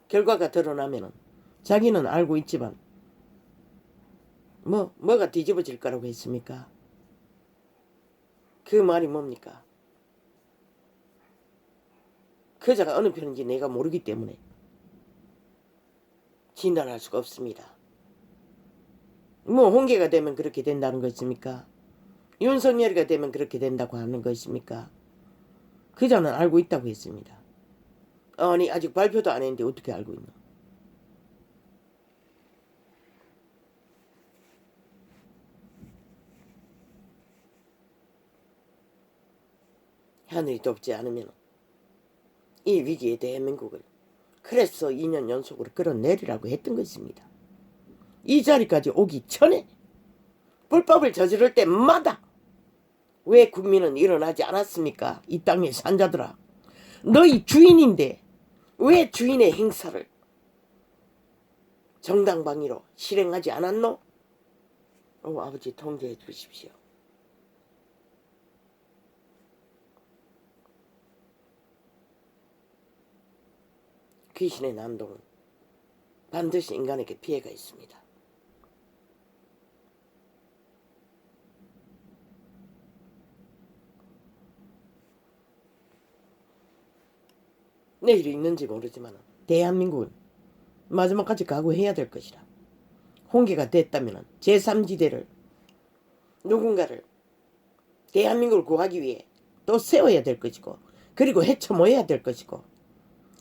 결과가 드러나면은 자기는 알고 있지만 뭐가 뒤집어질 거라고 했습니까? 그 말이 뭡니까? 그자가 어느 편인지 내가 모르기 때문에 진단할 수가 없습니다. 뭐 홍계가 되면 그렇게 된다는 것입니까? 윤석열이가 되면 그렇게 된다고 하는 것입니까? 그자는 알고 있다고 했습니다. 아니 아직 발표도 안 했는데 어떻게 알고 있나? 하늘이 돕지 않으면 이 위기에 대한민국을 그래서 2년 연속으로 끌어내리라고 했던 것입니다. 이 자리까지 오기 전에 불법을 저지를 때마다 왜 국민은 일어나지 않았습니까? 이 땅의 산자들아. 너희 주인인데 왜 주인의 행사를 정당방위로 실행하지 않았노? 아버지 통제해 주십시오. 귀신의 난동은 반드시 인간에게 피해가 있습니다. 내일이 있는지 모르지만 대한민국은 마지막까지 각오해야 될 것이라. 홍기가 됐다면 제3지대를 누군가를 대한민국을 구하기 위해 또 세워야 될 것이고, 그리고 헤쳐모여야 될 것이고,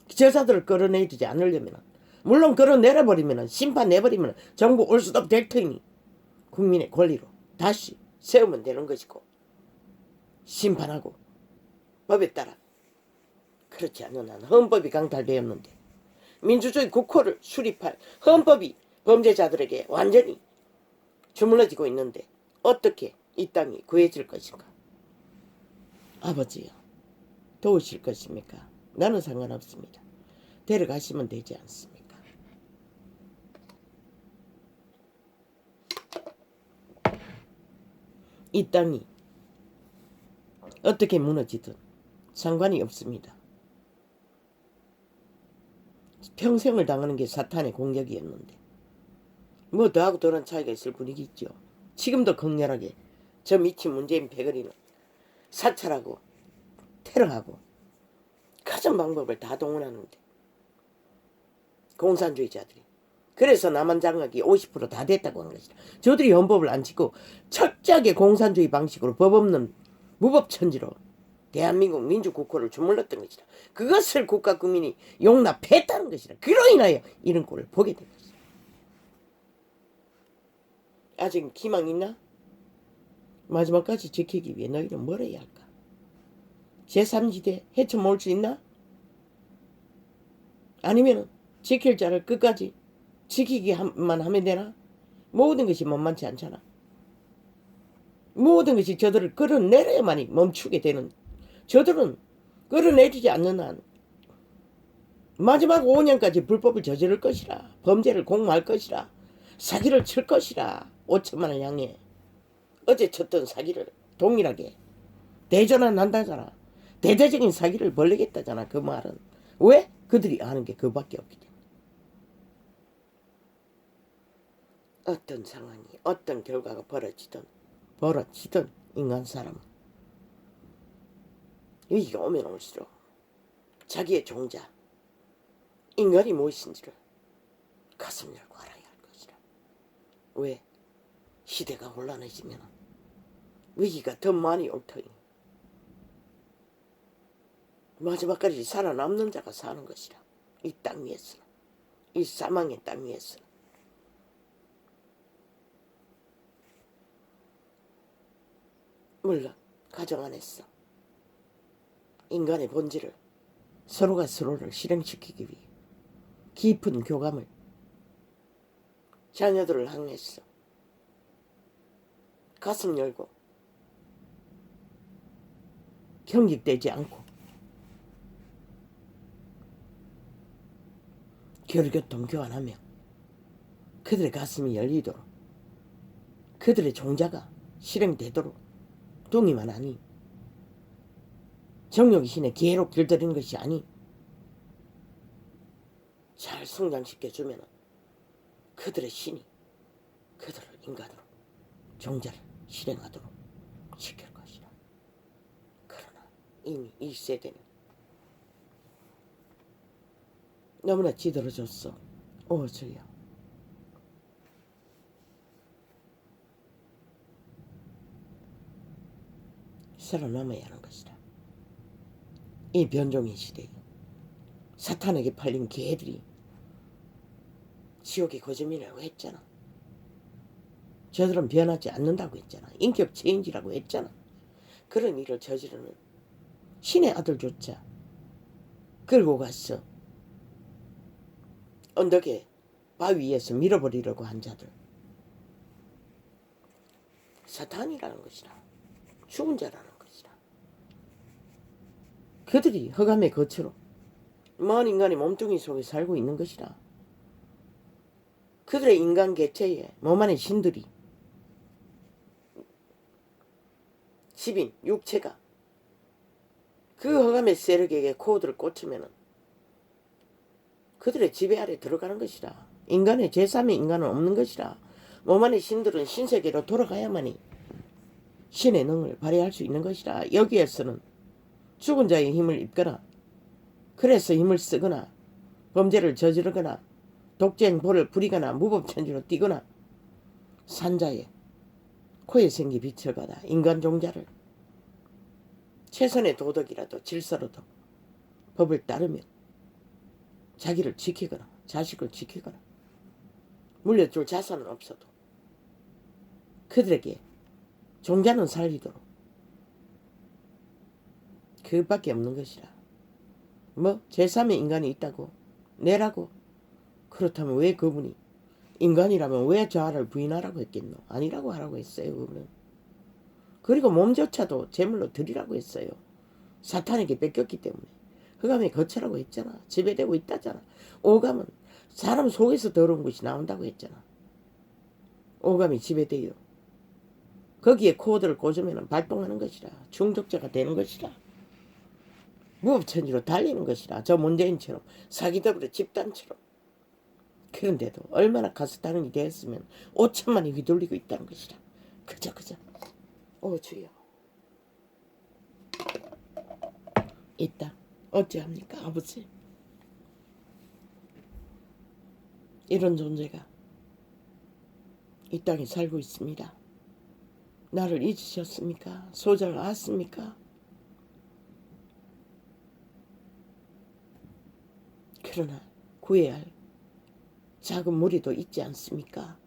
저자들을 끌어내리지 않으려면, 물론 끌어내려버리면, 심판 내버리면 정부 올 수도 될 터이니 국민의 권리로 다시 세우면 되는 것이고, 심판하고 법에 따라. 그렇지 않는 한 헌법이 강탈되었는데 민주주의 국호를 수립할 헌법이 범죄자들에게 완전히 주물러지고 있는데 어떻게 이 땅이 구해질 것인가? 아버지요, 도우실 것입니까? 나는 상관없습니다. 데려가시면 되지 않습니까? 이 땅이 어떻게 무너지든 상관이 없습니다. 평생을 당하는 게 사탄의 공격이었는데 뭐 더하고 덜한 차이가 있을 분위기 있죠. 지금도 극렬하게 저 미친 문재인 패거리는 사찰하고 테러하고 가진 방법을 다 동원하는데, 공산주의자들이. 그래서 남한 장악이 50% 다 됐다고 한 것이다. 저들이 헌법을 안 지고 철저하게 공산주의 방식으로 법 없는 무법천지로 대한민국 민주국호를 주물렀던 것이다. 그것을 국가 국민이 용납했다는 것이다. 그로 인하여 이런 꼴을 보게 된 것이다. 아직 희망 있나? 마지막까지 지키기 위해 너희는 뭘 해야 할까? 제3지대 헤쳐모을 수 있나? 아니면 지킬 자를 끝까지 지키기만 하면 되나? 모든 것이 만만치 않잖아. 모든 것이 저들을 끌어내려야만이 멈추게 되는, 저들은 끌어내리지 않는 한 마지막 5년까지 불법을 저지를 것이라, 범죄를 공모할 것이라, 사기를 칠 것이라. 5천만 원 향해 어제 쳤던 사기를 동일하게 대전환한다잖아. 대대적인 사기를 벌리겠다잖아. 그 말은 왜? 그들이 아는 게 그밖에 없기 때문에. 어떤 상황이, 어떤 결과가 벌어지든 인간 사람은 위기가 오면 올수록 자기의 종자, 인간이 무엇인지를 가슴 열고 알아야 할 것이라. 왜? 시대가 혼란해지면 위기가 더 많이 올 터이니 마지막까지 살아남는 자가 사는 것이라. 이 땅 위에서는, 이 사망의 땅 위에서는. 물론 가정 안에서 인간의 본질을, 서로가 서로를 실행시키기 위해 깊은 교감을 자녀들을 향해서 가슴 열고 경직되지 않고 교류교통 교환하며 그들의 가슴이 열리도록, 그들의 종자가 실행되도록 동의만 하니, 정욕의 신에 기회로 길들이는 것이 아니, 잘 성장시켜주면 그들의 신이 그들을 인간으로, 종자를 실행하도록 시킬 것이라. 그러나 이미 이 세대는 너무나 지들어졌어. 주여. 살아남아야 하는 것이다. 이 변종의 시대에 사탄에게 팔린 개들이 지옥의 거점이라고 했잖아. 저들은 변하지 않는다고 했잖아. 인격 체인지라고 했잖아. 그런 일을 저지르는 신의 아들조차 끌고 갔어. 언덕에 바위 위에서 밀어버리려고 한 자들. 사탄이라는 것이라. 죽은 자라는 것이라. 그들이 흑암의 거처로 먼 인간의 몸뚱이 속에 살고 있는 것이라. 그들의 인간 개체에 몸 안의 신들이 집인 육체가 그 흑암의 세력에게 코드를 꽂히면은 그들의 지배 아래 들어가는 것이라. 인간의 제3의 인간은 없는 것이라. 몸 안의 신들은 신세계로 돌아가야만이 신의 능을 발휘할 수 있는 것이라. 여기에서는 죽은 자의 힘을 입거나 그래서 힘을 쓰거나 범죄를 저지르거나 독재행보를 부리거나 무법천지로 뛰거나 산자의 코에 생기 빛을 받아 인간 종자를 최선의 도덕이라도 질서로도 법을 따르며 자기를 지키거나 자식을 지키거나 물려줄 자산은 없어도 그들에게 종자는 살리도록 그밖에 없는 것이라. 뭐 제3의 인간이 있다고 내라고. 그렇다면 왜 그분이 인간이라면 왜 저하를 부인하라고 했겠노? 아니라고 하라고 했어요. 그분은. 그리고 몸조차도 제물로 드리라고 했어요. 사탄에게 뺏겼기 때문에. 흑암의 거처라고 했잖아. 지배되고 있다잖아. 오감은 사람 속에서 더러운 것이 나온다고 했잖아. 오감이 지배돼요. 거기에 코드를 꽂으면 발동하는 것이라. 중독자가 되는 것이라. 무법천지로 달리는 것이라. 저 문재인처럼 사기더블의 집단처럼. 그런데도 얼마나 가스다른이 되었으면 5천만이 휘둘리고 있다는 것이라. 그저 오 주여. 있다. 어찌합니까 아버지. 이런 존재가 이 땅에 살고 있습니다. 나를 잊으셨습니까? 소자를 아십니까? 그러나 구해야 할 작은 무리도 있지 않습니까?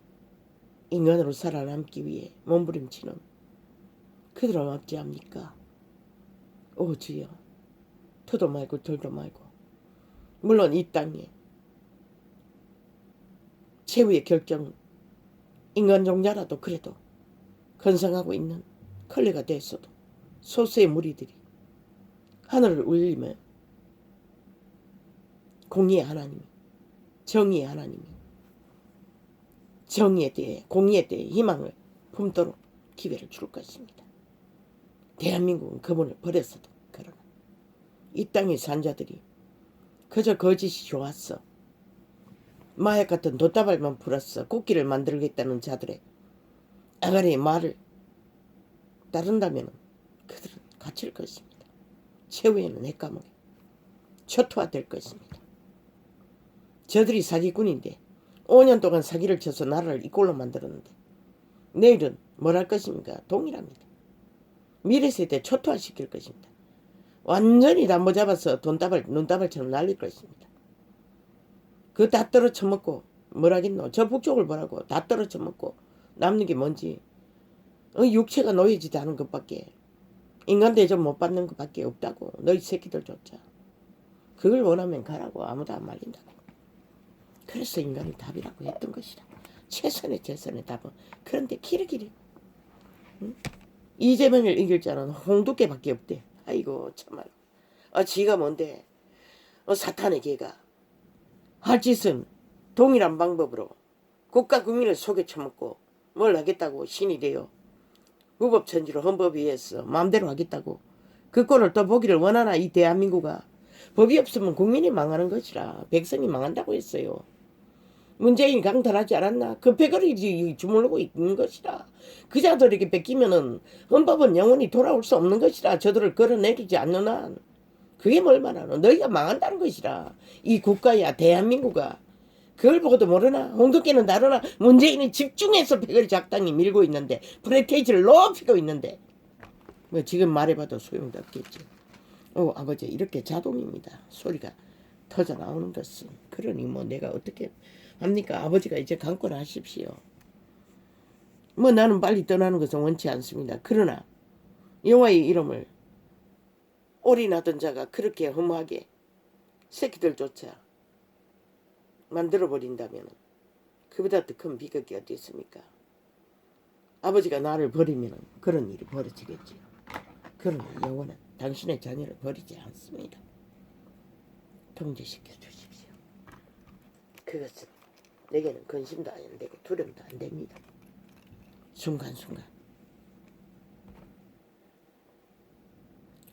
인간으로 살아남기 위해 몸부림치는 그들은 어찌합니까? 오 주여. 터도 말고 덜도 말고 물론 이 땅에 최후의 결정은 인간 종자라도 그래도 건성하고 있는 클레가 됐어도 소수의 무리들이 하늘을 울리며 공의의 하나님이 정의의 하나님이 정의에 대해 공의에 대해 희망을 품도록 기회를 줄 것입니다. 대한민국은 그분을 버렸어도 그러나 이 땅의 산자들이 그저 거짓이 좋았어. 마약 같은 돛다발만 풀었어. 국기를 만들겠다는 자들의 아가리의 말을 따른다면 그들은 갇힐 것입니다. 최후에는 핵감옥에 초토화될 것입니다. 저들이 사기꾼인데 5년 동안 사기를 쳐서 나라를 이 꼴로 만들었는데 내일은 뭘 할 것입니까? 동일합니다. 미래세대 초토화시킬 것입니다. 완전히 담보 잡아서 눈다발처럼 날릴 것입니다. 그거 다 떨어쳐먹고 뭐라겠노? 저 북쪽을 보라고. 다 떨어쳐먹고 남는 게 뭔지 육체가 노예지도 않은 것밖에 인간 대접 못 받는 것밖에 없다고. 너희 새끼들조차. 그걸 원하면 가라고. 아무도 안 말린다고. 그래서 인간이 답이라고 했던 것이라. 최선의 답은. 그런데 기르기리 이재명을 이길 자는 홍두깨밖에 없대. 아이고 참말로. 지가 뭔데 사탄의 개가 할 짓은 동일한 방법으로 국가 국민을 속여 처먹고 뭘 하겠다고 신이 되어 무법천지로 헌법에 의해서 마음대로 하겠다고 그 꼴을 또 보기를 원하나 이 대한민국아. 법이 없으면 국민이 망하는 것이라. 백성이 망한다고 했어요. 문재인이 강탈하지 않았나? 그 패거리 주물르고 있는 것이라. 그 자들에게 뺏기면은 헌법은 영원히 돌아올 수 없는 것이라. 저들을 끌어내리지 않는 한 그게 뭘 말하노? 너희가 망한다는 것이라. 이 국가야 대한민국아. 그걸 보고도 모르나? 홍두깨는 다르나? 문재인이 집중해서 패거리 작당이 밀고 있는데 프레테이지를 높이고 있는데 뭐 지금 말해봐도 소용도 없겠지. 아버지 이렇게 자동입니다. 소리가 터져 나오는 것은. 그러니 뭐 내가 어떻게 합니까? 아버지가 이제 강권하십시오. 뭐 나는 빨리 떠나는 것은 원치 않습니다. 그러나 영화의 이름을 올인하던 자가 그렇게 허무하게 새끼들조차 만들어버린다면 그보다 더 큰 비극이 어디 있습니까? 아버지가 나를 버리면 그런 일이 벌어지겠지요. 그러나 여호와는 당신의 자녀를 버리지 않습니다. 통제시켜 주십시오. 그것은 내게는 근심도 안 되고 두려움도 안 됩니다. 순간순간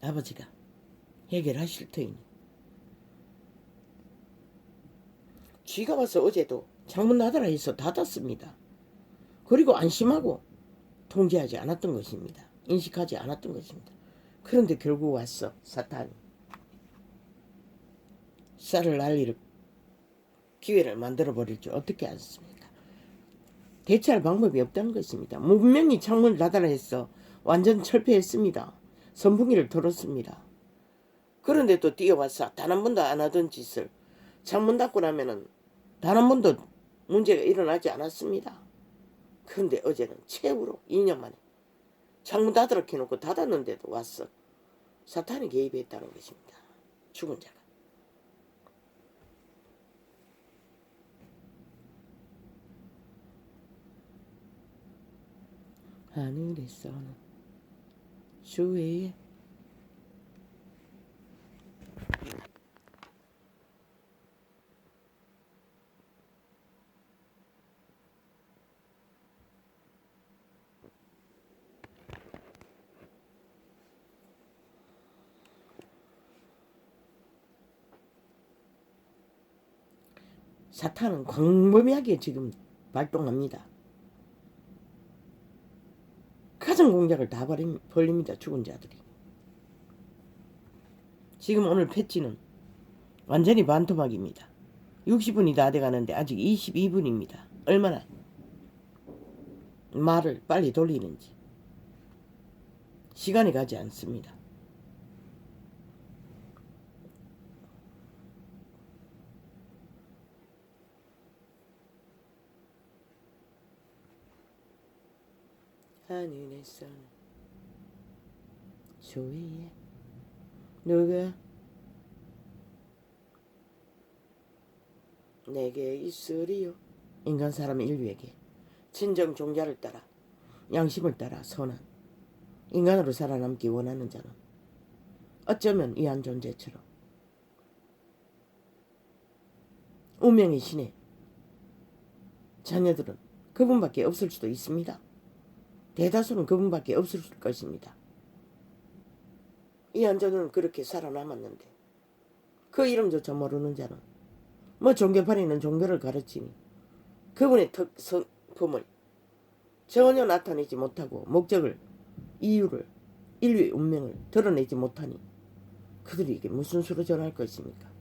아버지가 해결하실 터이니. 쥐가 와서 어제도 창문 닫아라 해서 닫았습니다. 그리고 안심하고 통제하지 않았던 것입니다. 인식하지 않았던 것입니다. 그런데 결국 왔어. 사탄이 쌀을 날릴 기회를 만들어버릴 줄 어떻게 알았습니까? 대체할 방법이 없다는 것입니다. 분명히 창문을 닫아라 해서 완전 철폐했습니다. 선풍기를 틀었습니다. 그런데 또 뛰어와서 단 한 번도 안 하던 짓을 창문 닫고 나면은 단 한 번도 문제가 일어나지 않았습니다. 그런데 어제는 최후로 2년 만에 창문 닫으라 켜놓고 닫았는데도 왔어. 사탄이 개입했다는 것입니다. 죽은 자가. 하늘에서는 주의 사탄은 광범위하게 지금 발동합니다. 가정 공작을 다 벌립니다. 죽은 자들이. 지금 오늘 패치는 완전히 반토막입니다. 60분이 다 돼가는데 아직 22분입니다. 얼마나 말을 빨리 돌리는지 시간이 가지 않습니다. 하늘에서는 주위에 누가 내게 있으리요. 인간 사람 인류에게 진정 종자를 따라 양심을 따라 선한 인간으로 살아남기 원하는 자는 어쩌면 이한 존재처럼 운명의 신의 자녀들은 그분밖에 없을 수도 있습니다. 대다수는 그분밖에 없을 것입니다. 이한 존은 그렇게 살아남았는데 그 이름조차 모르는 자는 뭐 종교파리는 종교를 가르치니 그분의 성품을 전혀 나타내지 못하고 목적을 이유를 인류의 운명을 드러내지 못하니 그들이 이게 무슨 수로 전할 것입니까?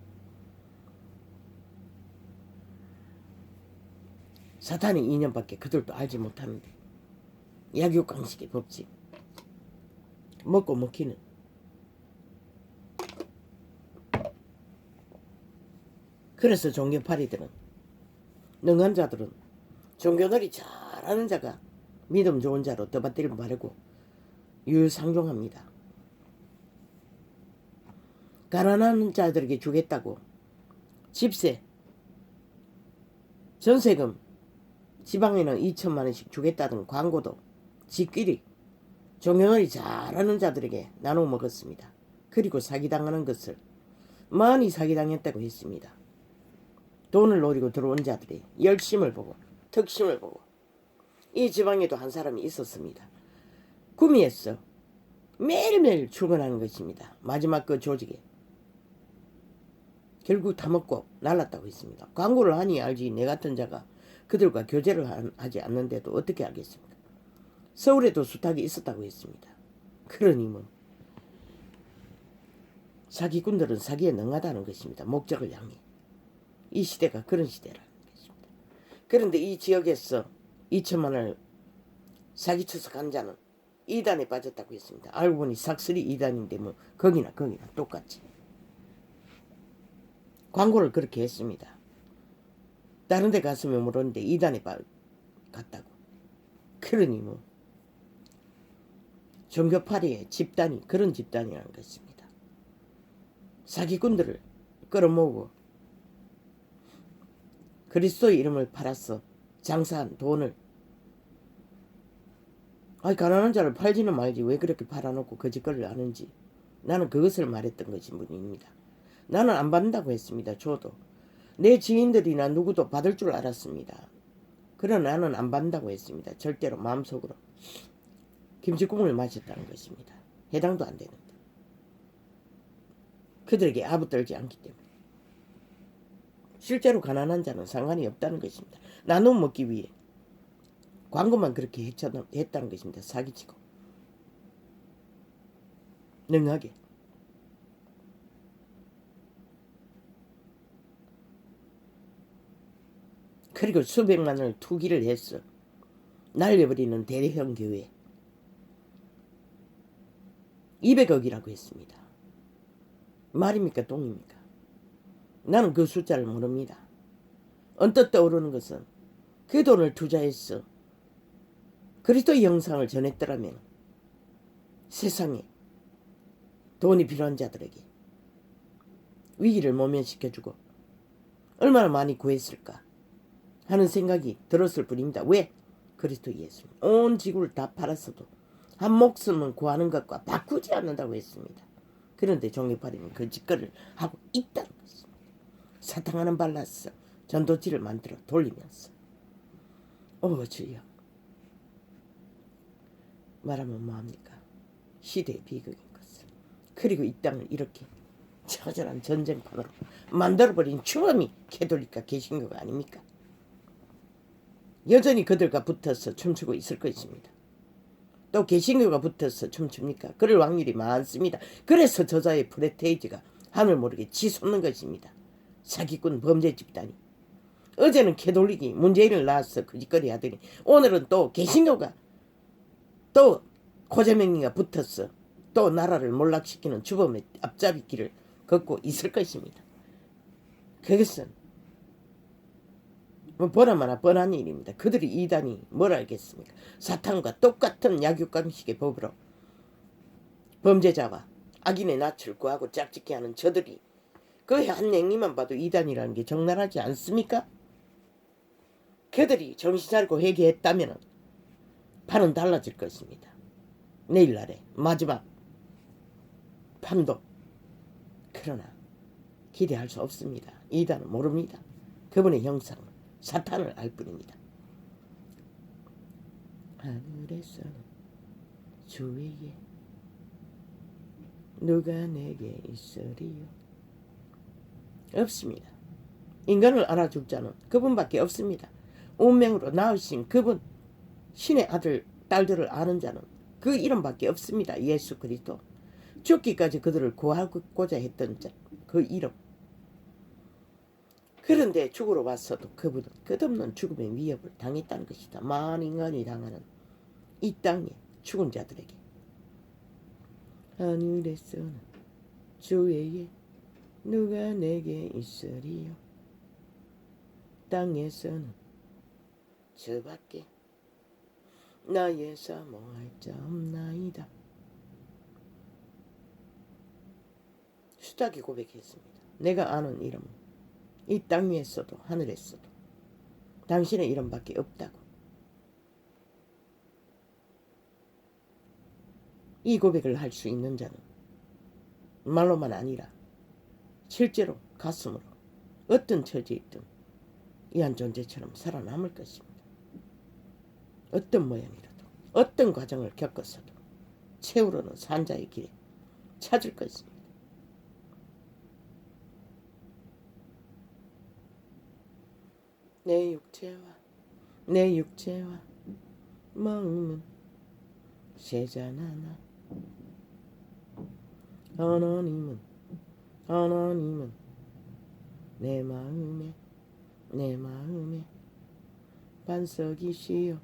사탄의 이념밖에 그들도 알지 못하는데 약육강식의 법칙 먹고 먹히는 그래서 종교파리들은 능한 자들은 종교놀이 잘하는 자가 믿음 좋은 자로 떠받들 바르고 유유상종합니다. 가난한 자들에게 주겠다고 집세 전세금 지방에는 2천만 원씩 주겠다던 광고도 지끼리 종교놀이 잘하는 자들에게 나눠 먹었습니다. 그리고 사기당하는 것을 많이 사기당했다고 했습니다. 돈을 노리고 들어온 자들이 열심을 보고 덕심을 보고 이 지방에도 한 사람이 있었습니다. 구미에서 매일매일 출근하는 것입니다. 마지막 그 조직에. 결국 다 먹고 날랐다고 했습니다. 광고를 하니 알지 내 같은 자가 그들과 교제를 하지 않는데도 어떻게 알겠습니까? 서울에도 수탁이 있었다고 했습니다. 그러니 뭐 사기꾼들은 사기에 능하다는 것입니다. 목적을 향해. 이 시대가 그런 시대라는 것입니다. 그런데 이 지역에서 2천만 원을 사기쳐서 간 자는 이단에 빠졌다고 했습니다. 알고 보니 삭슬이 이단인데 뭐 거기나 똑같이. 광고를 그렇게 했습니다. 다른 데 갔으면 모르는데 이단에 갔다고. 그러니 뭐 종교파리의 집단이 그런 집단이라는 것입니다. 사기꾼들을 끌어모으고 그리스도의 이름을 팔아서 장사한 돈을 아이, 가난한 자를 팔지는 말지 왜 그렇게 팔아놓고 거짓거리를 하는지 나는 그것을 말했던 것입니다. 나는 안 받는다고 했습니다. 줘도 내 지인들이나 누구도 받을 줄 알았습니다. 그러나 나는 안 받는다고 했습니다. 절대로 마음속으로 김치국물 마셨다는 것입니다. 해당도 안 되는데 그들에게 아부떨지 않기 때문에 실제로 가난한 자는 상관이 없다는 것입니다. 나눠 먹기 위해 광고만 그렇게 했다는 것입니다. 사기치고 능하게. 그리고 수백만을 투기를 했어. 날려버리는 대형 교회 200억이라고 했습니다. 말입니까 똥입니까? 나는 그 숫자를 모릅니다. 언뜻 떠오르는 것은 그 돈을 투자해서 그리스도의 형상을 전했더라면 세상에 돈이 필요한 자들에게 위기를 모면시켜주고 얼마나 많이 구했을까 하는 생각이 들었을 뿐입니다. 왜? 그리스도 예수님 온 지구를 다 팔았어도 한 목숨은 구하는 것과 바꾸지 않는다고 했습니다. 그런데 종교파리는 그 짓거리를 하고 있다는 것입니다. 사탕하는 발라서 전도지를 만들어 돌리면서 주여 말하면 뭐합니까? 시대의 비극인 것을. 그리고 이 땅을 이렇게 처절한 전쟁판으로 만들어버린 추범이 캐톨릭과 개신교가 아닙니까? 여전히 그들과 붙어서 춤추고 있을 것입니다. 또 개신교가 붙어서 춤춥니까? 그럴 확률이 많습니다. 그래서 저자의 프레테이지가 하늘 모르게 치솟는 것입니다. 사기꾼 범죄 집단이. 어제는 캐톨릭이 문재인을 낳아서 그짓거리 하더니 오늘은 또 개신교가 또 고재명리가 붙어서 또 나라를 몰락시키는 주범의 앞잡이길을 걷고 있을 것입니다. 그것은 보나마나 뻔한 일입니다. 그들이 이단이 뭘 알겠습니까? 사탄과 똑같은 약육강식의 법으로 범죄자와 악인의 낯을 구하고 짝짓기 하는 저들이 그 한 행위만 봐도 이단이라는 게 적나라하지 않습니까? 그들이 정신 차리고 회개했다면 판은 달라질 것입니다. 내일날의 마지막 판도. 그러나 기대할 수 없습니다. 이단은 모릅니다. 그분의 형상은 사탄을 알 뿐입니다. 하늘에서는 주위에 누가 내게 있으리요. 없습니다. 인간을 알아줄 자는 그분밖에 없습니다. 운명으로 낳으신 그분, 신의 아들, 딸들을 아는 자는 그 이름밖에 없습니다. 예수 그리스도. 죽기까지 그들을 구하고자 했던 자, 그 이름. 그런데 죽으러 왔어도 그분은 끝없는 죽음의 위협을 당했다는 것이다. 만 인간이 당하는 이 땅의 죽은 자들에게. 하늘에서는 주 외에 누가 내게 있으리요. 땅에서는 저밖에 나의 사모할 자 없나이다. 수탁이 고백했습니다. 내가 아는 이름, 이 땅 위에서도 하늘에서도 당신의 이름밖에 없다고. 이 고백을 할 수 있는 자는 말로만 아니라 실제로 가슴으로 어떤 처지에 있든 이 한 존재처럼 살아남을 것입니다. 어떤 모양이라도 어떤 과정을 겪어서도 채우려는 산자의 길에 찾을 것입니다. 내 육체와 마음은 세잔하나 하나님은 내 마음에 반석이시여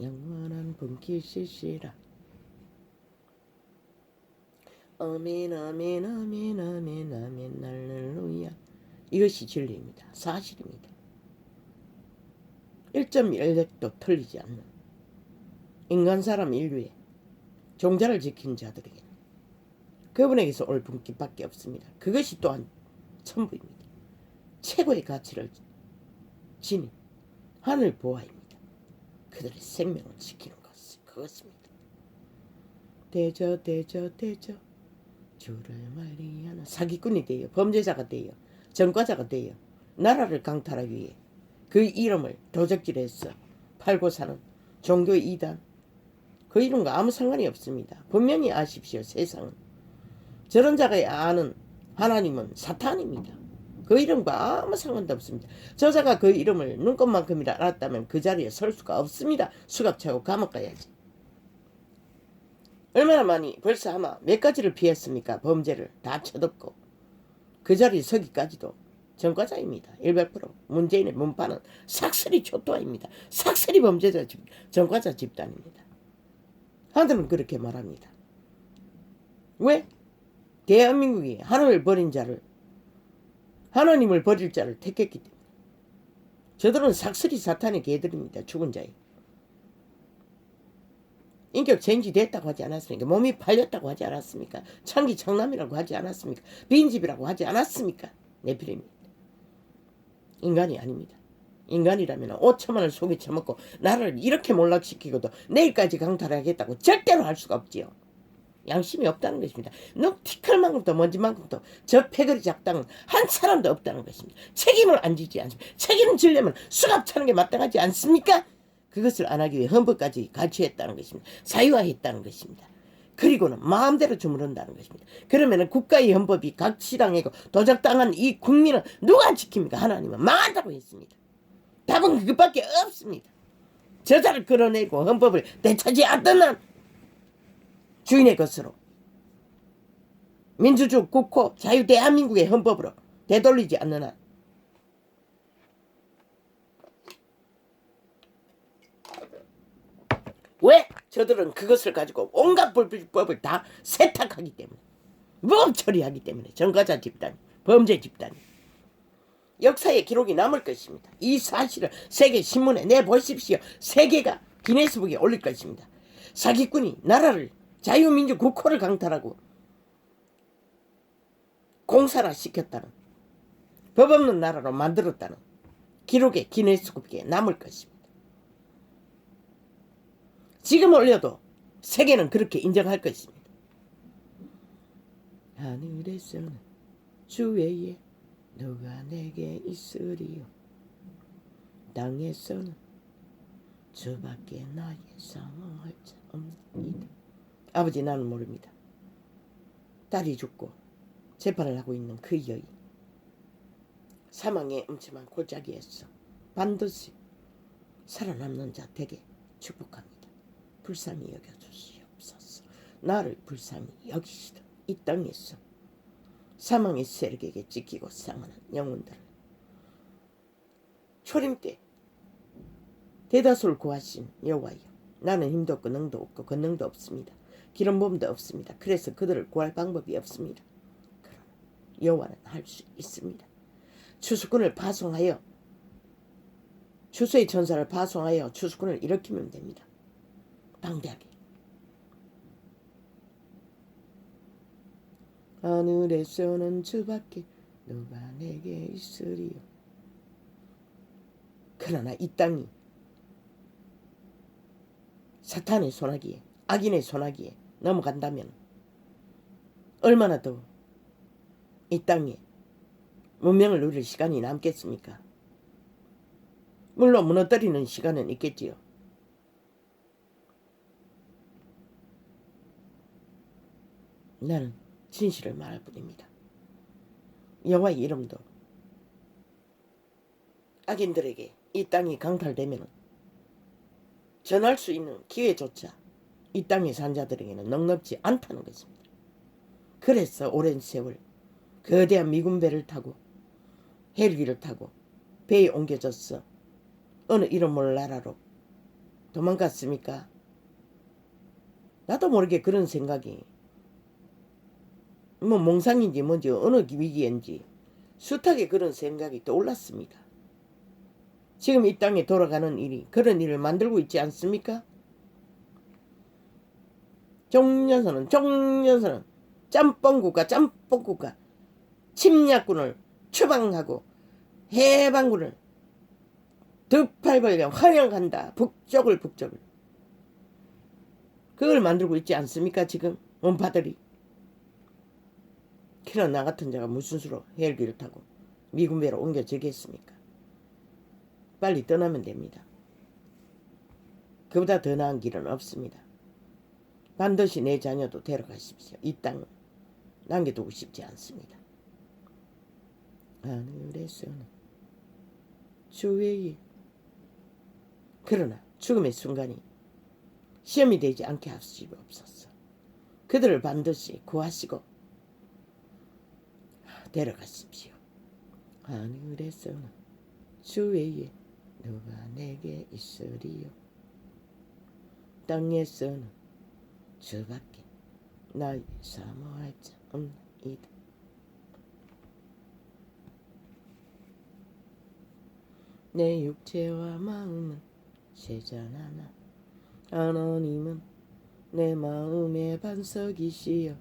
영원한 분깃이시라. 아멘 할렐루야. 이것이 진리입니다. 사실입니다. 1.1획도 틀리지 않는 인간 사람 인류의 종자를 지킨 자들에게는 그분에게서 올 분깃밖에 없습니다. 그것이 또한 천부입니다. 최고의 가치를 지닌 하늘 보아입니다. 그들의 생명을 지키는 것은 그것입니다. 대저 주를 말리하는 사기꾼이 돼요. 범죄자가 돼요. 전과자가 돼요. 나라를 강탈하기 위해 그 이름을 도적질해서 팔고 사는 종교 이단, 그 이름과 아무 상관이 없습니다. 분명히 아십시오. 세상은 저런 자가 아는 하나님은 사탄입니다. 그 이름과 아무 상관도 없습니다. 저자가 그 이름을 눈꽃만큼이라 알았다면 그 자리에 설 수가 없습니다. 수갑차고 감옥 가야지. 얼마나 많이 벌써 아마 몇 가지를 피했습니까? 범죄를 다 쳐덮고 그 자리에 서기까지도 전과자입니다. 100%. 문재인의 문파는 삭슬이 초토화입니다. 삭슬이 범죄자 전과자 집단입니다. 하늘은 그렇게 말합니다. 왜? 대한민국이 하나님을 버린 자를, 하나님을 버릴 자를 택했기 때문에. 저들은 삭슬이 사탄의 개들입니다. 죽은 자에. 인격 쟁취됐다고 하지 않았습니까? 몸이 팔렸다고 하지 않았습니까? 창기 청남이라고 하지 않았습니까? 빈집이라고 하지 않았습니까? 네피림입니다. 인간이 아닙니다. 인간이라면 5천만 원을 속에 쳐먹고 나를 이렇게 몰락시키고도 내일까지 강탈하겠다고 절대로 할 수가 없지요. 양심이 없다는 것입니다. 티끌만큼도 먼지만큼도 저 패거리 작당은 한 사람도 없다는 것입니다. 책임을 안 지지 않습니다. 책임을 지려면 수갑 차는 게 마땅하지 않습니까? 그것을 안 하기 위해 헌법까지 가치했다는 것입니다. 사유화했다는 것입니다. 그리고는 마음대로 주무른다는 것입니다. 그러면 국가의 헌법이 각시당하고 도적당한 이 국민은 누가 지킵니까? 하나님은 망한다고 했습니다. 답은 그것밖에 없습니다. 저자를 끌어내고 헌법을 되찾이하던 한 주인의 것으로 민주주의 국호 자유 대한민국의 헌법으로 되돌리지 않는 한 왜? 저들은 그것을 가지고 온갖 불법을 다 세탁하기 때문에 무법 처리하기 때문에 전과자 집단, 범죄 집단 역사의 기록이 남을 것입니다. 이 사실을 세계 신문에 내보십시오. 세계가 기네스북에 올릴 것입니다. 사기꾼이 나라를 자유민주 국호를 강탈하고 공산화 시켰다는 법 없는 나라로 만들었다는 기록에 기네스북에 남을 것입니다. 지금 올려도 세계는 그렇게 인정할 것입니다. 하늘에서는 주 외에 누가 내게 있으리요. 땅에서는 주밖에 나의 상할 자 없나이다. 아버지, 나는 모릅니다. 딸이 죽고 재판을 하고 있는 그 여인, 사망의 음침한 골짜기에서 반드시 살아남는 자 되게 축복합니다. 불쌍히 여겨주시옵소서. 나를 불쌍히 여기시던 이 땅에서 사망의 세력에게 찢기고 상하는 영혼들을 초림 때 대다수를 구하신 여호와여, 나는 힘도 없고 능도 없고 권능도 없습니다. 기름 부음도 없습니다. 그래서 그들을 구할 방법이 없습니다. 그러나 여호와는 할 수 있습니다. 추수꾼을 파송하여 추수의 천사를 파송하여 추수꾼을 일으키면 됩니다. 방대하게. 하늘에서는 주밖에 누가 내게 있으리요. 그러나 이 땅이 사탄의 손아귀에, 악인의 손아귀에 넘어간다면 얼마나 더 이 땅에 문명을 누릴 시간이 남겠습니까? 물론 무너뜨리는 시간은 있겠지요. 나는 진실을 말할 뿐입니다. 여호와의 이름도 악인들에게 이 땅이 강탈되면 전할 수 있는 기회조차 이 땅에 산 자들에게는 넉넉지 않다는 것입니다. 그래서 오랜 세월 거대한 미군 배를 타고 헬기를 타고 배에 옮겨졌어. 어느 이름 모를 나라로 도망갔습니까? 나도 모르게 그런 생각이 뭐 몽상인지 뭔지 어느 위기인지 숱하게 그런 생각이 떠올랐습니다. 지금 이 땅에 돌아가는 일이 그런 일을 만들고 있지 않습니까? 종려서는 짬뽕국가 침략군을 추방하고 해방군을 득팔벌려 환영한다. 북쪽을 그걸 만들고 있지 않습니까? 지금 원파들이. 그런 나 같은 자가 무슨 수로 헬기를 타고 미군 배로 옮겨지겠습니까? 빨리 떠나면 됩니다. 그보다 더 나은 길은 없습니다. 반드시 내 자녀도 데려가십시오. 이 땅 남겨두고 싶지 않습니다. 하늘에서는 주의 그러나 죽음의 순간이 시험이 되지 않게 하시옵소서. 그들을 반드시 구하시고 데려가십시오. 하늘에서는 주의 누가 내게 있으리요. 땅에서는 주밖에 나의 사모할 자 없나이다. 내 육체와 마음은 세잔하나 하나님은 내 마음의 반석이시여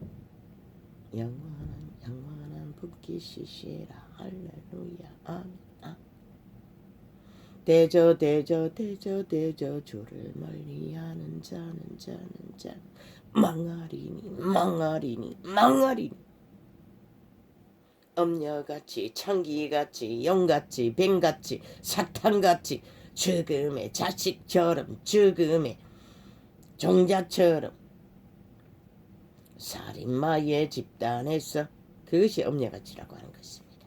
영원한 분깃이시라. 할렐루야. 아멘. 대저 주를 멀리하는 자는 망하리니 엄녀같이 창기같이 영같이 뱀같이 사탄같이 죽음의 자식처럼 죽음의 종자처럼 살인마의 집단에서 그것이 엄녀같이라고 하는 것입니다.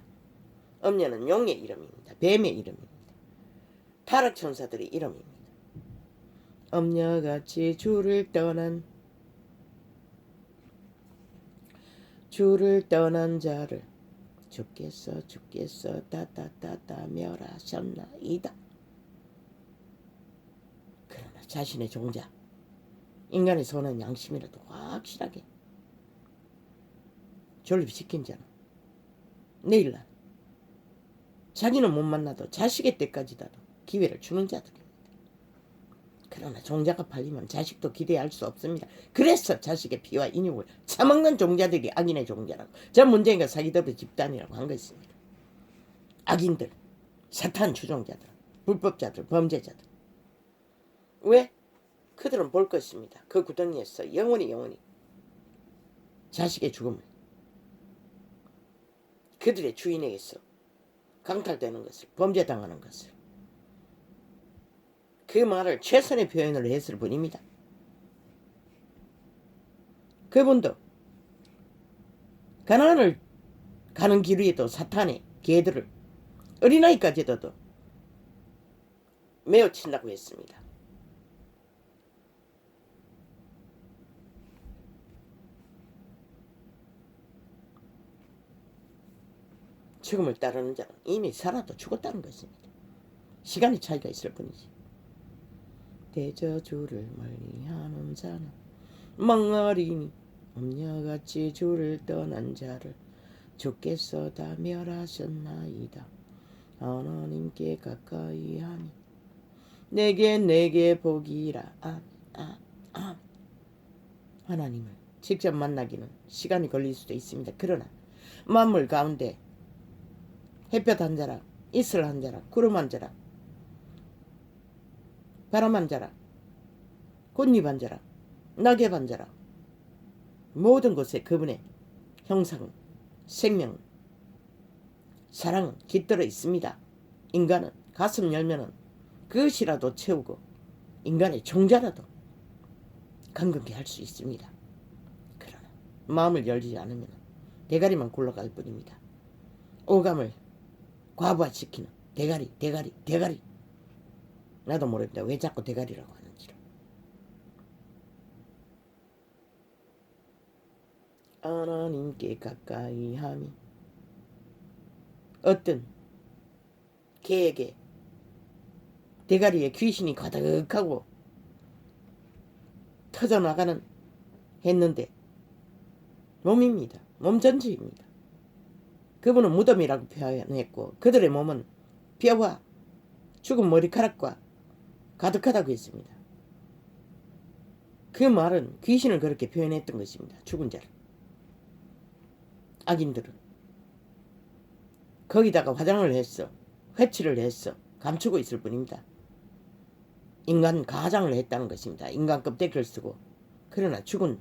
엄녀는 용의 이름입니다. 뱀의 이름입니다. 타락천사들의 이름입니다. 엄녀같이 주를 떠난 자를 주께서 따따따따 멸하셨나이다. 그러나 자신의 종자 인간의 선한 양심이라도 확실하게 존립시킨 자는 내일날 자기는 못 만나도 자식의 때까지라도 기회를 주는 자들입니다. 그러나 종자가 팔리면 자식도 기대할 수 없습니다. 그래서 자식의 피와 인육을 처먹는 종자들이 악인의 종자라고, 저 문재인과 사기들의 집단이라고 한 것입니다. 악인들, 사탄 추종자들, 불법자들, 범죄자들. 왜? 그들은 볼 것입니다. 그 구덩이에서 영원히 자식의 죽음을 그들의 주인에게서 강탈되는 것을, 범죄당하는 것을, 그 말을 최선의 표현으로 했을 뿐입니다. 그분도 가나안을 가는 길 위에도 사탄의 개들을 어린아이까지도 메어 친다고 했습니다. 죽음을 따르는 자는 이미 살아도 죽었다는 것입니다. 시간의 차이가 있을 뿐이지. 대저 주를 멀리하는 자는 망하리니 엄녀같이 주를 떠난 자를 주께서 다 멸하셨나이다. 하나님께 가까이 하니 내게 복이라. 하나님을 직접 만나기는 시간이 걸릴 수도 있습니다. 그러나 만물 가운데 햇볕 한 자락, 이슬 한 자락, 구름 한 자락, 바람 한 자락, 꽃잎 한 자락, 낙엽 한 자락, 모든 곳에 그분의 형상, 생명, 사랑은 깃들어 있습니다. 인간은 가슴 열면은 그것이라도 채우고 인간의 종자라도 강건케 할 수 있습니다. 그러나 마음을 열지 않으면 대가리만 굴러갈 뿐입니다. 오감을 과부하시키는 대가리. 나도 모릅니다. 왜 자꾸 대가리라고 하는지를. 하나님께 가까이 함이 어떤 개에게 대가리에 귀신이 가득하고 터져나가는 했는데 몸입니다. 몸 전체입니다. 그분은 무덤이라고 표현했고 그들의 몸은 뼈와 죽은 머리카락과 가득하다고 했습니다. 그 말은 귀신을 그렇게 표현했던 것입니다. 죽은 자를. 악인들은 거기다가 화장을 했어. 회치를 했어. 감추고 있을 뿐입니다. 인간 가장을 했다는 것입니다. 인간 껍데기를 쓰고. 그러나 죽음에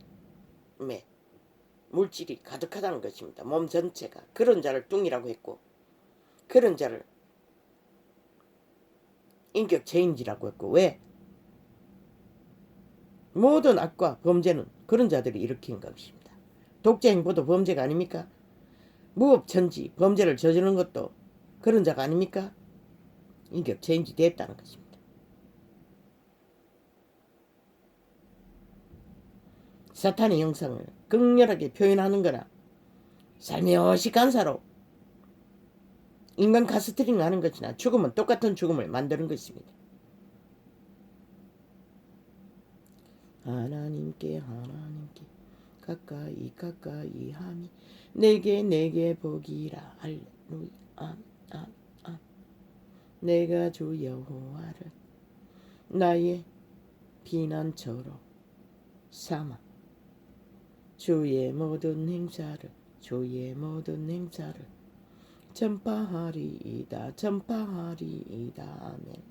물질이 가득하다는 것입니다. 몸 전체가. 그런 자를 뚱이라고 했고 그런 자를 인격체인지라고 했고 왜? 모든 악과 범죄는 그런 자들이 일으킨 것입니다. 독재 행보도 범죄가 아닙니까? 무법천지 범죄를 저지르는 것도 그런 자가 아닙니까? 인격체인지 됐다는 것입니다. 사탄의 형상을 극렬하게 표현하는 거나 살며시 간사로 인간 가스트링 하는 것이나 죽음은 똑같은 죽음을 만드는 것입니다. 하나님께 가까이 함이 내게 복이라. 할렐루야. 아멘. 내가 주 여호와를 나의 피난처로 삼아 주의 모든 행사를 전파하리이다. 아멘.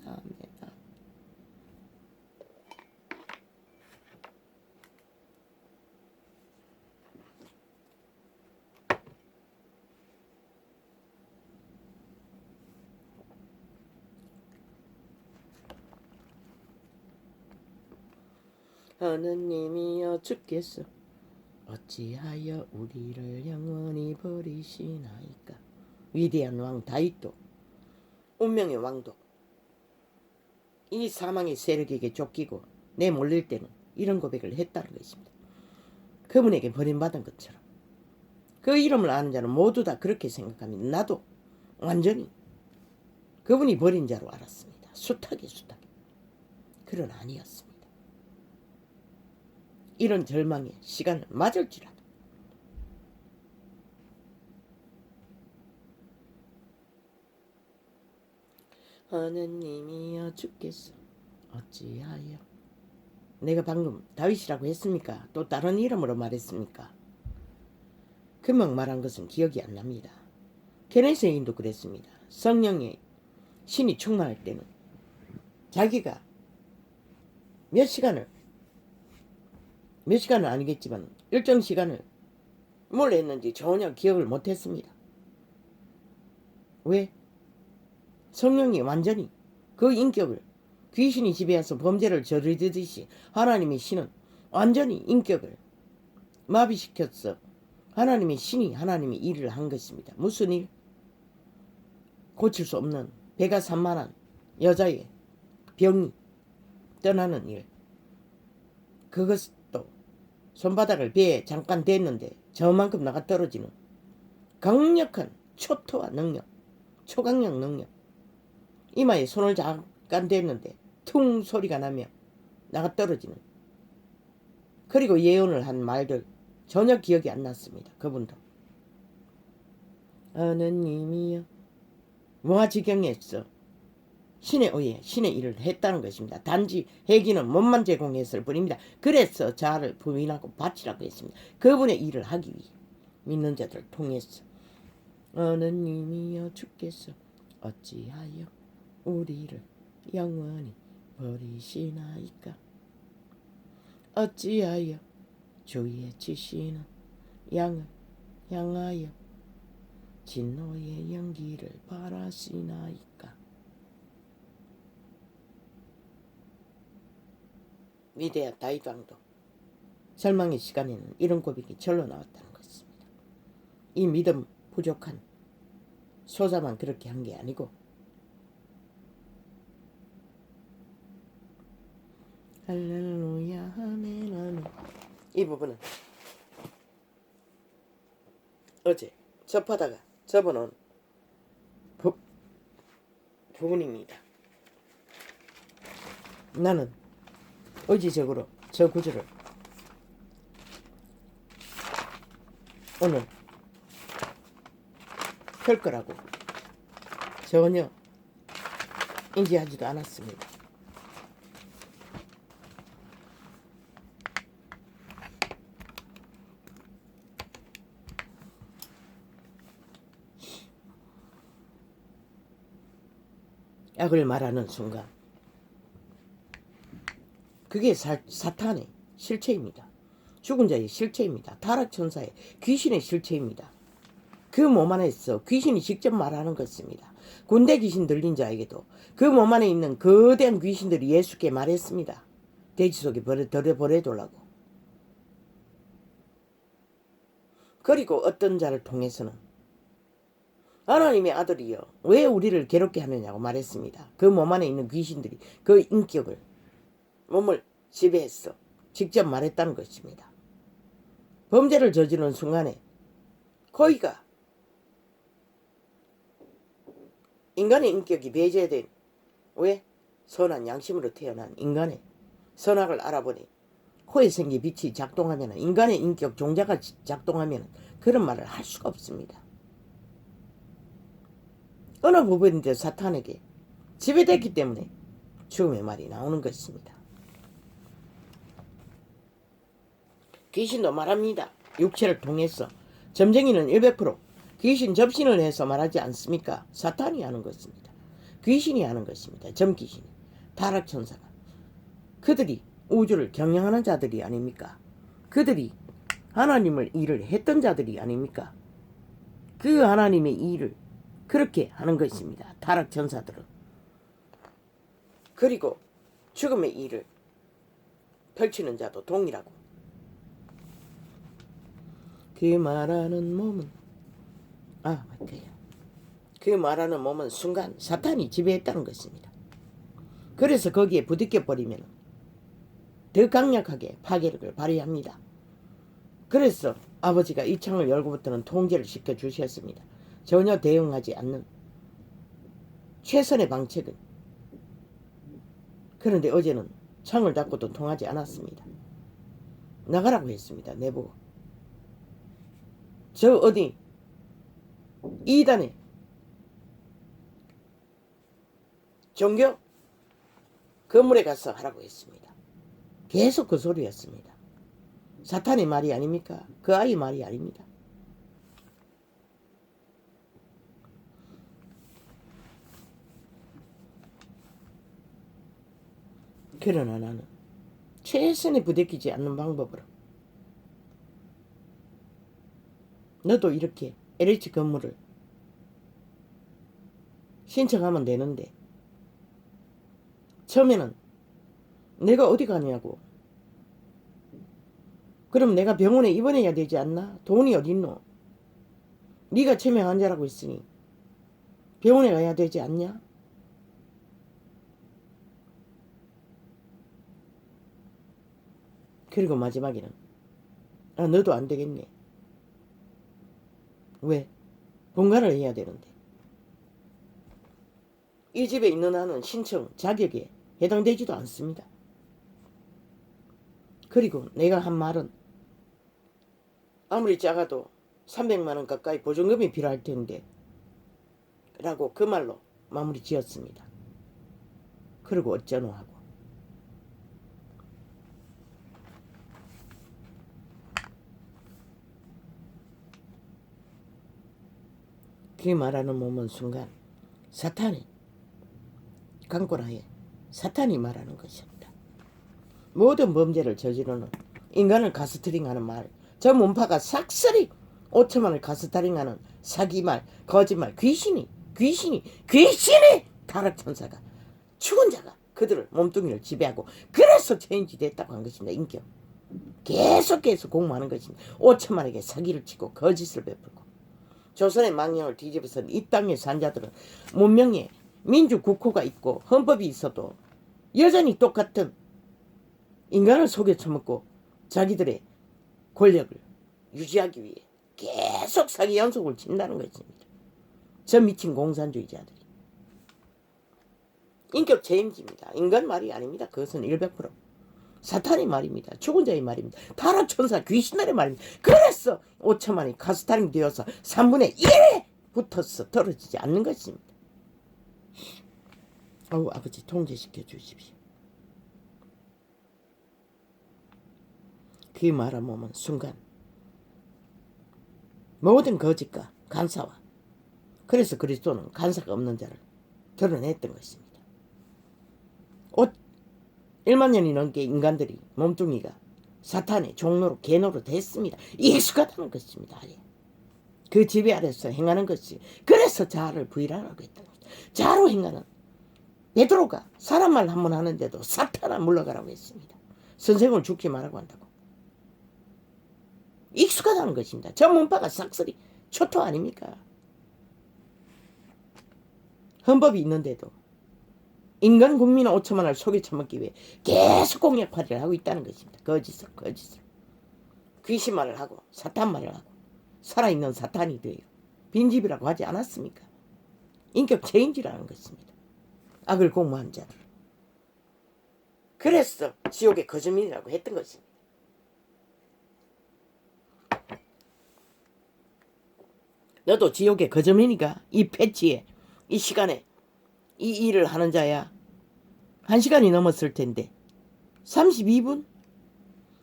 하느님이여 주께서 어찌하여 우리를 영원히 버리시나이까. 위대한 왕 다윗도 운명의 왕도 이 사망의 세력에게 쫓기고 내몰릴 때는 이런 고백을 했다는 것입니다. 그분에게 버림받은 것처럼 그 이름을 아는 자는 모두 다 그렇게 생각합니다. 나도 완전히 그분이 버린 자로 알았습니다. 숱하게 그러나 아니었습니다. 이런 절망의 시간을 맞을지라도 하느님이여 주께서 어찌하여 내가 방금 다윗이라고 했습니까? 또 다른 이름으로 말했습니까? 금방 말한 것은 기억이 안 납니다. 케네세인도 그랬습니다. 성령의 신이 충만할 때는 자기가 몇 시간은 아니겠지만 일정 시간을 뭘 했는지 전혀 기억을 못했습니다. 왜? 성령이 완전히 그 인격을 귀신이 지배해서 범죄를 저지르듯이 하나님의 신은 완전히 인격을 마비시켰어. 하나님의 신이 하나님의 일을 한 것입니다. 무슨 일? 고칠 수 없는 배가 산만한 여자의 병이 떠나는 일. 그것도 손바닥을 배에 잠깐 댔는데 저만큼 나가 떨어지는 강력한 초토화 능력, 초강력 능력. 이마에 손을 잠깐 댔는데 퉁 소리가 나며 나가 떨어지는. 그리고 예언을 한 말들 전혀 기억이 안 났습니다. 그분도. 하느님이여 무아지경했어. 신의 의에 신의 일을 했다는 것입니다. 단지 회기는 몸만 제공했을 뿐입니다. 그래서 자아를 부인하고 바치라고 했습니다. 그분의 일을 하기 위해 믿는 자들을 통해서. 하느님이여 주께서 어찌하여 우리를 영원히 버리시나이까. 어찌하여 주의 치시는 양을 향하여 진노의 연기를 바라시나이까. 위대한 다윗 왕도 절망의 시간에는 이런 고백이 절로 나왔다는 것입니다. 이 믿음 부족한 소자만 그렇게 한 게 아니고 할렐루야 아멘 아멘. 이 부분은 어제 접하다가 접어놓은 부분입니다. 나는 의지적으로 저 구절을 오늘 펼 거라고 전혀 인지하지도 않았습니다. 악을 말하는 순간 그게 사탄의 실체입니다. 죽은 자의 실체입니다. 타락천사의 귀신의 실체입니다. 그 몸 안에서 귀신이 직접 말하는 것입니다. 군대 귀신 들린 자에게도 그 몸 안에 있는 거대한 귀신들이 예수께 말했습니다. 돼지 속에 버려두라고. 그리고 어떤 자를 통해서는 하나님의 아들이여 왜 우리를 괴롭게 하느냐고 말했습니다. 그 몸 안에 있는 귀신들이 그 인격을 몸을 지배했어 직접 말했다는 것입니다. 범죄를 저지르는 순간에 거의가 인간의 인격이 배제된 왜? 선한 양심으로 태어난 인간의 선악을 알아보니 코에 생긴 빛이 작동하면 인간의 인격 종자가 작동하면 그런 말을 할 수가 없습니다. 어느 부분인데 사탄에게 지배됐기 때문에 죽음의 말이 나오는 것입니다. 귀신도 말합니다. 육체를 통해서 점쟁이는 100% 귀신 접신을 해서 말하지 않습니까? 사탄이 하는 것입니다. 귀신이 하는 것입니다. 점귀신이 타락천사가 그들이 우주를 경영하는 자들이 아닙니까? 그들이 하나님을 일을 했던 자들이 아닙니까? 그 하나님의 일을 그렇게 하는 것입니다. 타락천사들은. 그리고 죽음의 일을 펼치는 자도 동일하고 그 말하는 몸은 맞아요. 그 말하는 몸은 순간 사탄이 지배했다는 것입니다. 그래서 거기에 부딪혀 버리면 더 강력하게 파괴력을 발휘합니다. 그래서 아버지가 이 창을 열고부터는 통제를 시켜 주셨습니다. 전혀 대응하지 않는 최선의 방책은. 그런데 어제는 창을 닫고도 통하지 않았습니다. 나가라고 했습니다. 내보고. 저 어디 이단에 종교 건물에 가서 하라고 했습니다. 계속 그 소리였습니다. 사탄의 말이 아닙니까? 그 아이 말이 아닙니다. 그러나 나는 최선에 부대끼지 않는 방법으로 너도 이렇게 LH 건물을 신청하면 되는데 처음에는 내가 어디 가냐고 그럼 내가 병원에 입원해야 되지 않나? 돈이 어딨노? 네가 치매 환자라고 했으니 병원에 가야 되지 않냐? 그리고 마지막에는 너도 안 되겠네. 왜? 본가를 해야 되는데. 이 집에 있는 한은 신청 자격에 해당되지도 않습니다. 그리고 내가 한 말은 아무리 작아도 300만 원 가까이 보증금이 필요할 텐데 라고 그 말로 마무리 지었습니다. 그리고 어쩌노 하고 그 말하는 몸은 순간 사탄이 강권하에 사탄이 말하는 것입니다. 모든 범죄를 저지르는 인간을 가스트링하는 말, 저 문파가 싹쓸이 5천만을 가스타링하는 사기말, 거짓말, 귀신이 타락천사가 죽은 자가 그들을 몸뚱이를 지배하고 그래서 체인지 됐다고 한 것입니다. 인격 계속 공모하는 것입니다. 5천만에게 사기를 치고 거짓을 베풀고 조선의 망령을 뒤집어선 이 땅의 산자들은 문명에 민주국호가 있고 헌법이 있어도 여전히 똑같은 인간을 속여 처먹고 자기들의 권력을 유지하기 위해 계속 사기 연속을 친다는 것입니다. 저 미친 공산주의자들이. 인격 체인지입니다. 인간 말이 아닙니다. 그것은 100% 사탄의 말입니다. 죽은 자의 말입니다. 타락천사 귀신들의 말입니다. 그래서 5천만이 가스타링 되어서 3분의 1에 붙어서 떨어지지 않는 것입니다. 아버지 통제시켜 주십시오. 그 말한 몸은 순간 모든 거짓과 간사와 그래서 그리스도는 간사가 없는 자를 드러냈던 것입니다. 1만 년이 넘게 인간들이 몸뚱이가 사탄의 종로로 개노로 됐습니다. 익숙하다는 것입니다. 그 지배 아래서 행하는 것이, 그래서 자아를 부인하라고 했다는 것입니다. 자아로 행하는 베드로가 사람 말 한 번 하는데도 사탄아 물러가라고 했습니다. 선생을 죽지 말라고 한다고. 익숙하다는 것입니다. 전문파가 싹쓸이 초토 아닙니까? 헌법이 있는데도 인간 국민 5천만을 속여 처먹기 위해 계속 공약팔이를 하고 있다는 것입니다. 거짓을 귀신 말을 하고 사탄 말을 하고 살아있는 사탄이 돼요. 빈집이라고 하지 않았습니까? 인격 체인지라는 것입니다. 악을 공모한 자들. 그래서 지옥의 거주민이라고 했던 것입니다. 너도 지옥의 거주민이가 이 패치에 이 시간에 이 일을 하는 자야. 1시간이 넘었을 텐데 32분?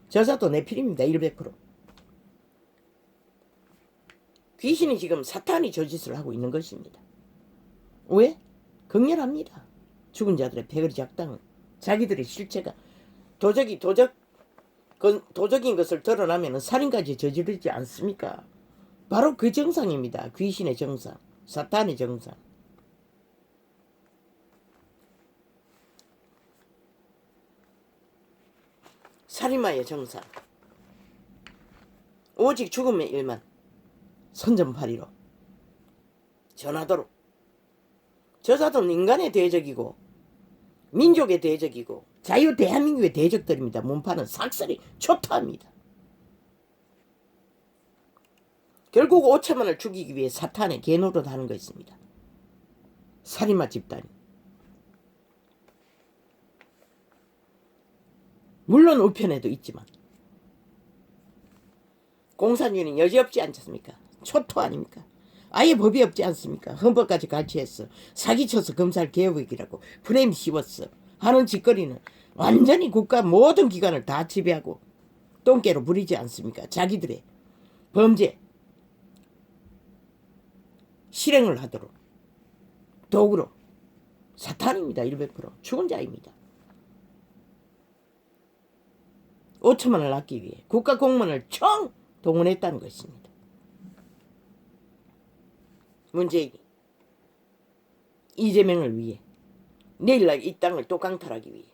저자도 네피림입니다. 100%. 귀신이 지금 사탄이 저짓을 하고 있는 것입니다. 왜? 극렬합니다. 죽은 자들의 패거리 작당은 자기들의 실체가 도적인 것을 드러나면 살인까지 저지르지 않습니까? 바로 그 정상입니다. 귀신의 정상, 사탄의 정상. 살인마의 정상. 오직 죽음의 일만 선전파리로 전하도록. 저자들은 인간의 대적이고 민족의 대적이고 자유 대한민국의 대적들입니다. 문파는 삭설이 초토합니다. 결국 5천만을 죽이기 위해 사탄의 개노릇 하는 것입니다. 살인마 집단이. 물론 우편에도 있지만 공산주의는 여지없지 않습니까? 초토 아닙니까? 아예 법이 없지 않습니까? 헌법까지 같이해서 사기쳐서 검찰 개혁이라고 프레임 씌웠어 하는 짓거리는 완전히 국가 모든 기관을 다 지배하고 똥개로 부리지 않습니까? 자기들의 범죄 실행을 하도록 도구로. 사탄입니다. 100% 죽은 자입니다. 5천만을 낳기 위해 국가 공무원을 총 동원했다는 것입니다. 문재인이 이재명을 위해 내일날 이 땅을 또 강탈하기 위해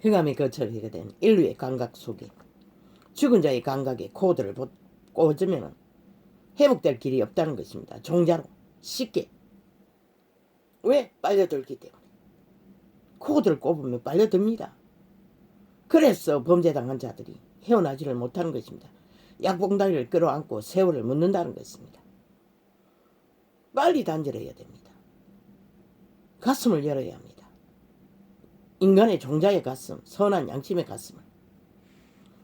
흑암의 거처를 하게 된 인류의 감각 속에 죽은 자의 감각에 코드를 꽂으면 회복될 길이 없다는 것입니다. 종자로 쉽게. 왜? 빨려들기 때문에. 코드를 꼽으면 빨려듭니다. 그래서 범죄당한 자들이 헤어나지를 못하는 것입니다. 약봉다리를 끌어안고 세월을 묻는다는 것입니다. 빨리 단절해야 됩니다. 가슴을 열어야 합니다. 인간의 종자의 가슴, 선한 양심의 가슴을.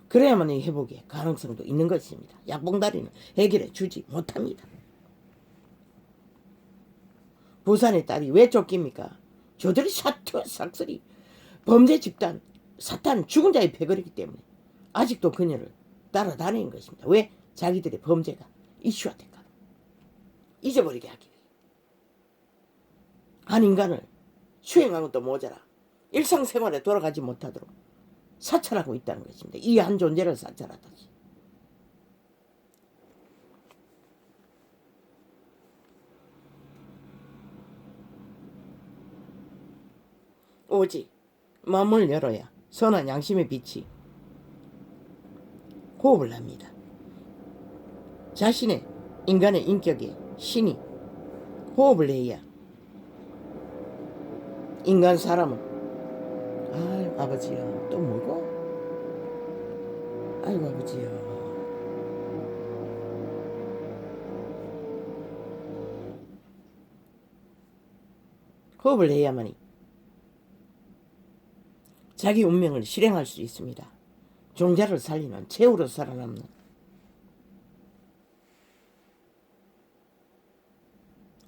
그래야만 이 회복의 가능성도 있는 것입니다. 약봉다리는 해결해 주지 못합니다. 부산의 딸이 왜 쫓깁니까? 저들이 삭설이 범죄 집단, 사탄 죽은 자의 패거리기 때문에 아직도 그녀를 따라다니는 것입니다. 왜? 자기들의 범죄가 이슈화될까? 잊어버리게 하기 위해. 한 인간을 수행한 것도 모자라 일상생활에 돌아가지 못하도록 사찰하고 있다는 것입니다. 이 한 존재를 사찰하듯이. 오직 마음을 열어야 선한 양심의 빛이 호흡을 합니다. 자신의 인간의 인격에 신이 호흡을 해야 인간 사람은 아이고 아버지야 또 뭐고? 아이고 아버지야 호흡을 해야만이 자기 운명을 실행할 수 있습니다. 종자를 살리는 최후로 살아남는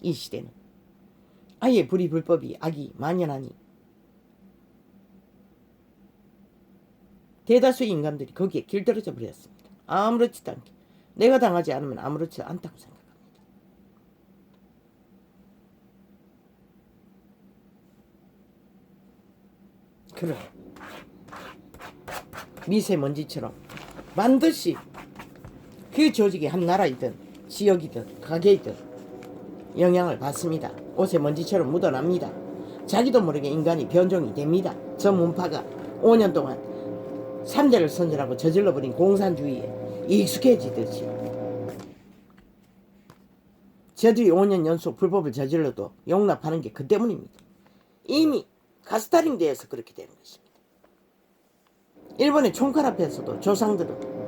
이 시대는 아예 불의불법이 악이 만연하니 대다수의 인간들이 거기에 길들여져 버렸습니다. 아무렇지도 않게. 내가 당하지 않으면 아무렇지도 않다고 생각합니다. 그래. 미세먼지처럼 반드시 그 조직이 한 나라이든 지역이든 가게이든 영향을 받습니다. 옷에 먼지처럼 묻어납니다. 자기도 모르게 인간이 변종이 됩니다. 저 문파가 5년 동안 3대를 선전하고 저질러버린 공산주의에 익숙해지듯이 저들이 5년 연속 불법을 저질러도 용납하는 게 그 때문입니다. 이미 가스타링 되어서 그렇게 되는 것입니다. 일본의 총칼 앞에서도 조상들은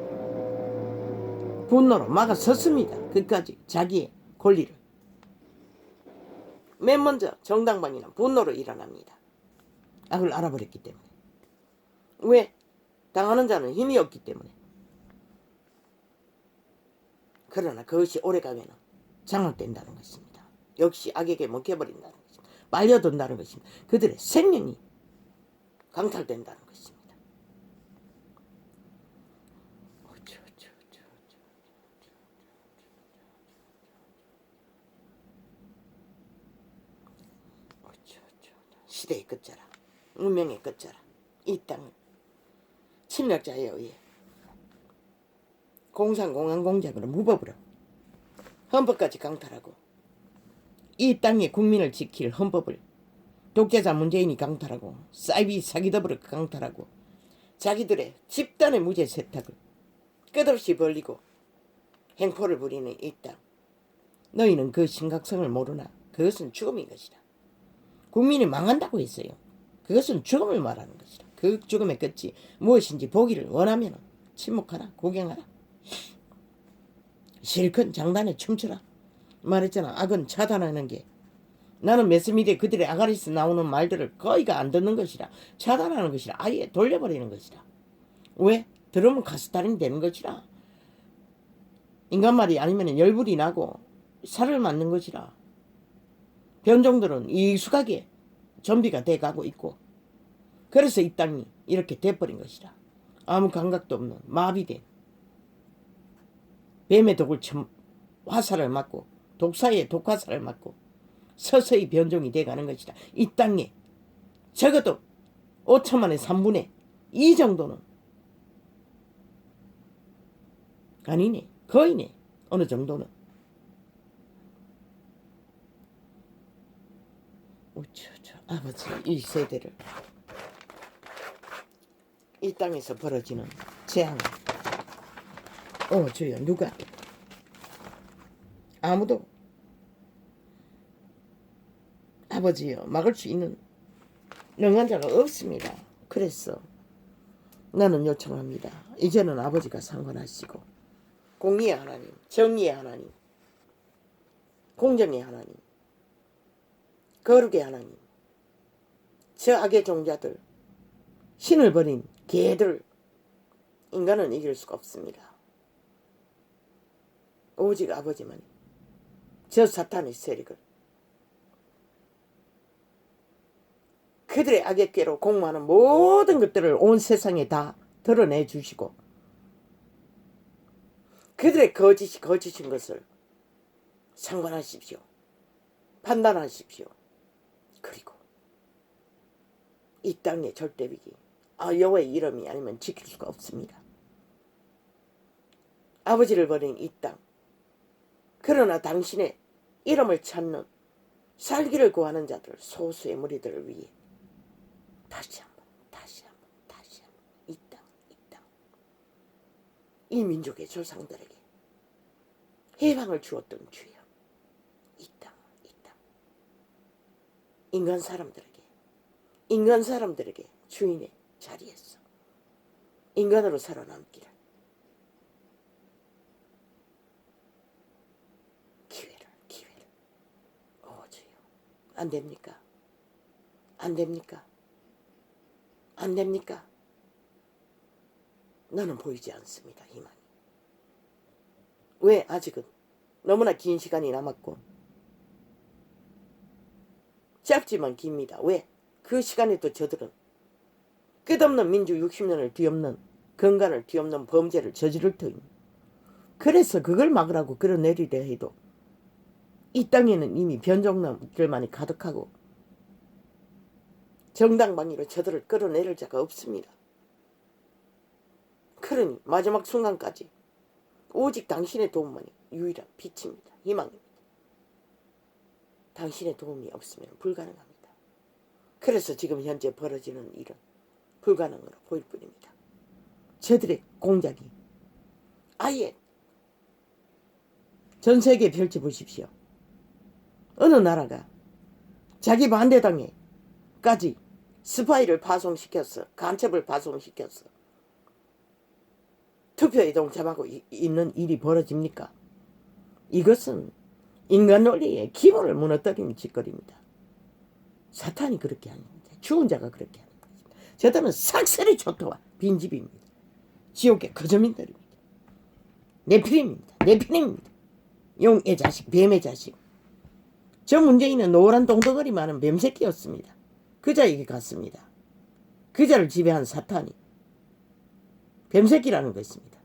분노로 막아섰습니다. 끝까지 자기의 권리를. 맨 먼저 정당방위는 분노로 일어납니다. 악을 알아버렸기 때문에. 왜? 당하는 자는 힘이 없기 때문에. 그러나 그것이 오래가면 장악된다는 것입니다. 역시 악에게 먹혀버린다는 것입니다. 말려든다는 것입니다. 그들의 생명이 강탈된다는 것입니다. 시대의 끝자락, 운명의 끝자락, 이 땅을 침략자에 의해 공산공안공작으로 무법으로 헌법까지 강탈하고 이 땅의 국민을 지킬 헌법을 독재자 문재인이 강탈하고 사이비 사기더블을 강탈하고 자기들의 집단의 무죄 세탁을 끝없이 벌리고 행포를 부리는 이 땅. 너희는 그 심각성을 모르나 그것은 죽음인 것이다. 국민이 망한다고 했어요. 그것은 죽음을 말하는 것이다. 그 죽음의 끝이 무엇인지 보기를 원하면 침묵하라, 구경하라. 실컷 장단에 춤추라. 말했잖아. 악은 차단하는 게. 나는 매스미디어에 그들의 아가리에서 나오는 말들을 거의가 안 듣는 것이라. 차단하는 것이라. 아예 돌려버리는 것이라. 왜? 들으면 가스타링 되는 것이라. 인간말이 아니면 열불이 나고 살을 맞는 것이라. 변종들은 익숙하게 좀비가 돼가고 있고 그래서 이 땅이 이렇게 돼버린 것이라. 아무 감각도 없는 마비된 뱀의 독을 화살을 맞고 독사의 독화살을 맞고 서서히 변종이 돼가는 것이다. 이 땅에 적어도 5천만의 3분의 2 정도는 아니네 거의네 어느 정도는 아버지 이 세대를 이 땅에서 벌어지는 재앙 주여 누가 아무도 아버지여 막을 수 있는 능한 자가 없습니다. 그래서 나는 요청합니다. 이제는 아버지가 상관하시고 공의의 하나님, 정의의 하나님, 공정의 하나님, 거룩의 하나님, 저 악의 종자들, 신을 버린 개들, 인간은 이길 수가 없습니다. 오직 아버지만이 저 사탄의 세력을 그들의 악의 꾀로 공모하는 모든 것들을 온 세상에 다 드러내 주시고 그들의 거짓이 거짓인 것을 상관하십시오. 판단하십시오. 그리고 이 땅의 절대위기 여호와의 이름이 아니면 지킬 수가 없습니다. 아버지를 버린 이 땅 그러나 당신의 이름을 찾는 살기를 구하는 자들 소수의 무리들을 위해 다시 한번 이 땅 이 민족의 조상들에게 해방을 주었던 주여 이 땅 인간 사람들에게 주인의 자리에서 인간으로 살아남기를 기회를 주여 안 됩니까? 나는 보이지 않습니다. 희망이. 왜 아직은 너무나 긴 시간이 남았고 짧지만 깁니다. 왜? 그 시간에도 저들은 끝없는 민주 60년을 뒤엎는 건간을 뒤엎는 범죄를 저지를 터입니다. 그래서 그걸 막으라고 끌어내리려 해도 이 땅에는 이미 변종놈들만이 가득하고 정당방위로 저들을 끌어내릴 자가 없습니다. 그러니 마지막 순간까지 오직 당신의 도움만이 유일한 빛입니다. 희망입니다. 당신의 도움이 없으면 불가능합니다. 그래서 지금 현재 벌어지는 일은 불가능으로 보일 뿐입니다. 저들의 공작이 아예 전 세계에 펼쳐보십시오. 어느 나라가 자기 반대당에까지 스파이를 파송시켜서 간첩을 파송시켜서 투표에 동참하고 있는 일이 벌어집니까? 이것은 인간 논리의 기본을 무너뜨리는 짓거리입니다. 사탄이 그렇게 하는 겁니다. 죽은 자가 그렇게 하는 것입니다. 저들은 삭슬이 초토화 빈집입니다. 지옥의 거저민들입니다. 네피림입니다. 용의 자식, 뱀의 자식. 저 문재인은 노란 동덩어리 많은 뱀새끼였습니다. 그자에게 갔습니다. 그자를 지배한 사탄이 뱀새끼라는 것입니다.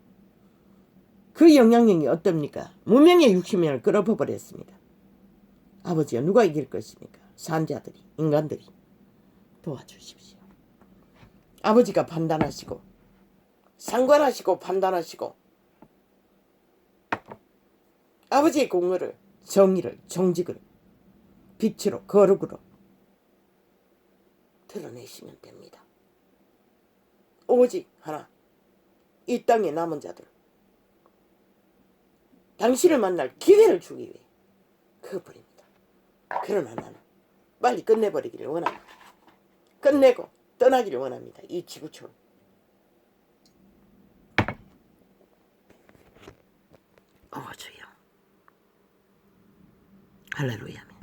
그 영향력이 어떻습니까? 문명의 60년을 끌어버렸습니다. 아버지야, 누가 이길 것입니까? 산자들이, 인간들이. 도와주십시오. 아버지가 판단하시고 상관하시고 판단하시고 아버지의 공로를, 정의를, 정직을 빛으로 거룩으로 드러내시면 됩니다. 오직 하나, 이 땅의 남은 자들 당신을 만날 기회를 주기 위해 그것뿐입니다. 그러나 나는 빨리 끝내버리기를 원합니다. 끝내고 떠나기를 원합니다. 이 지구촌. 주여. 할렐루야.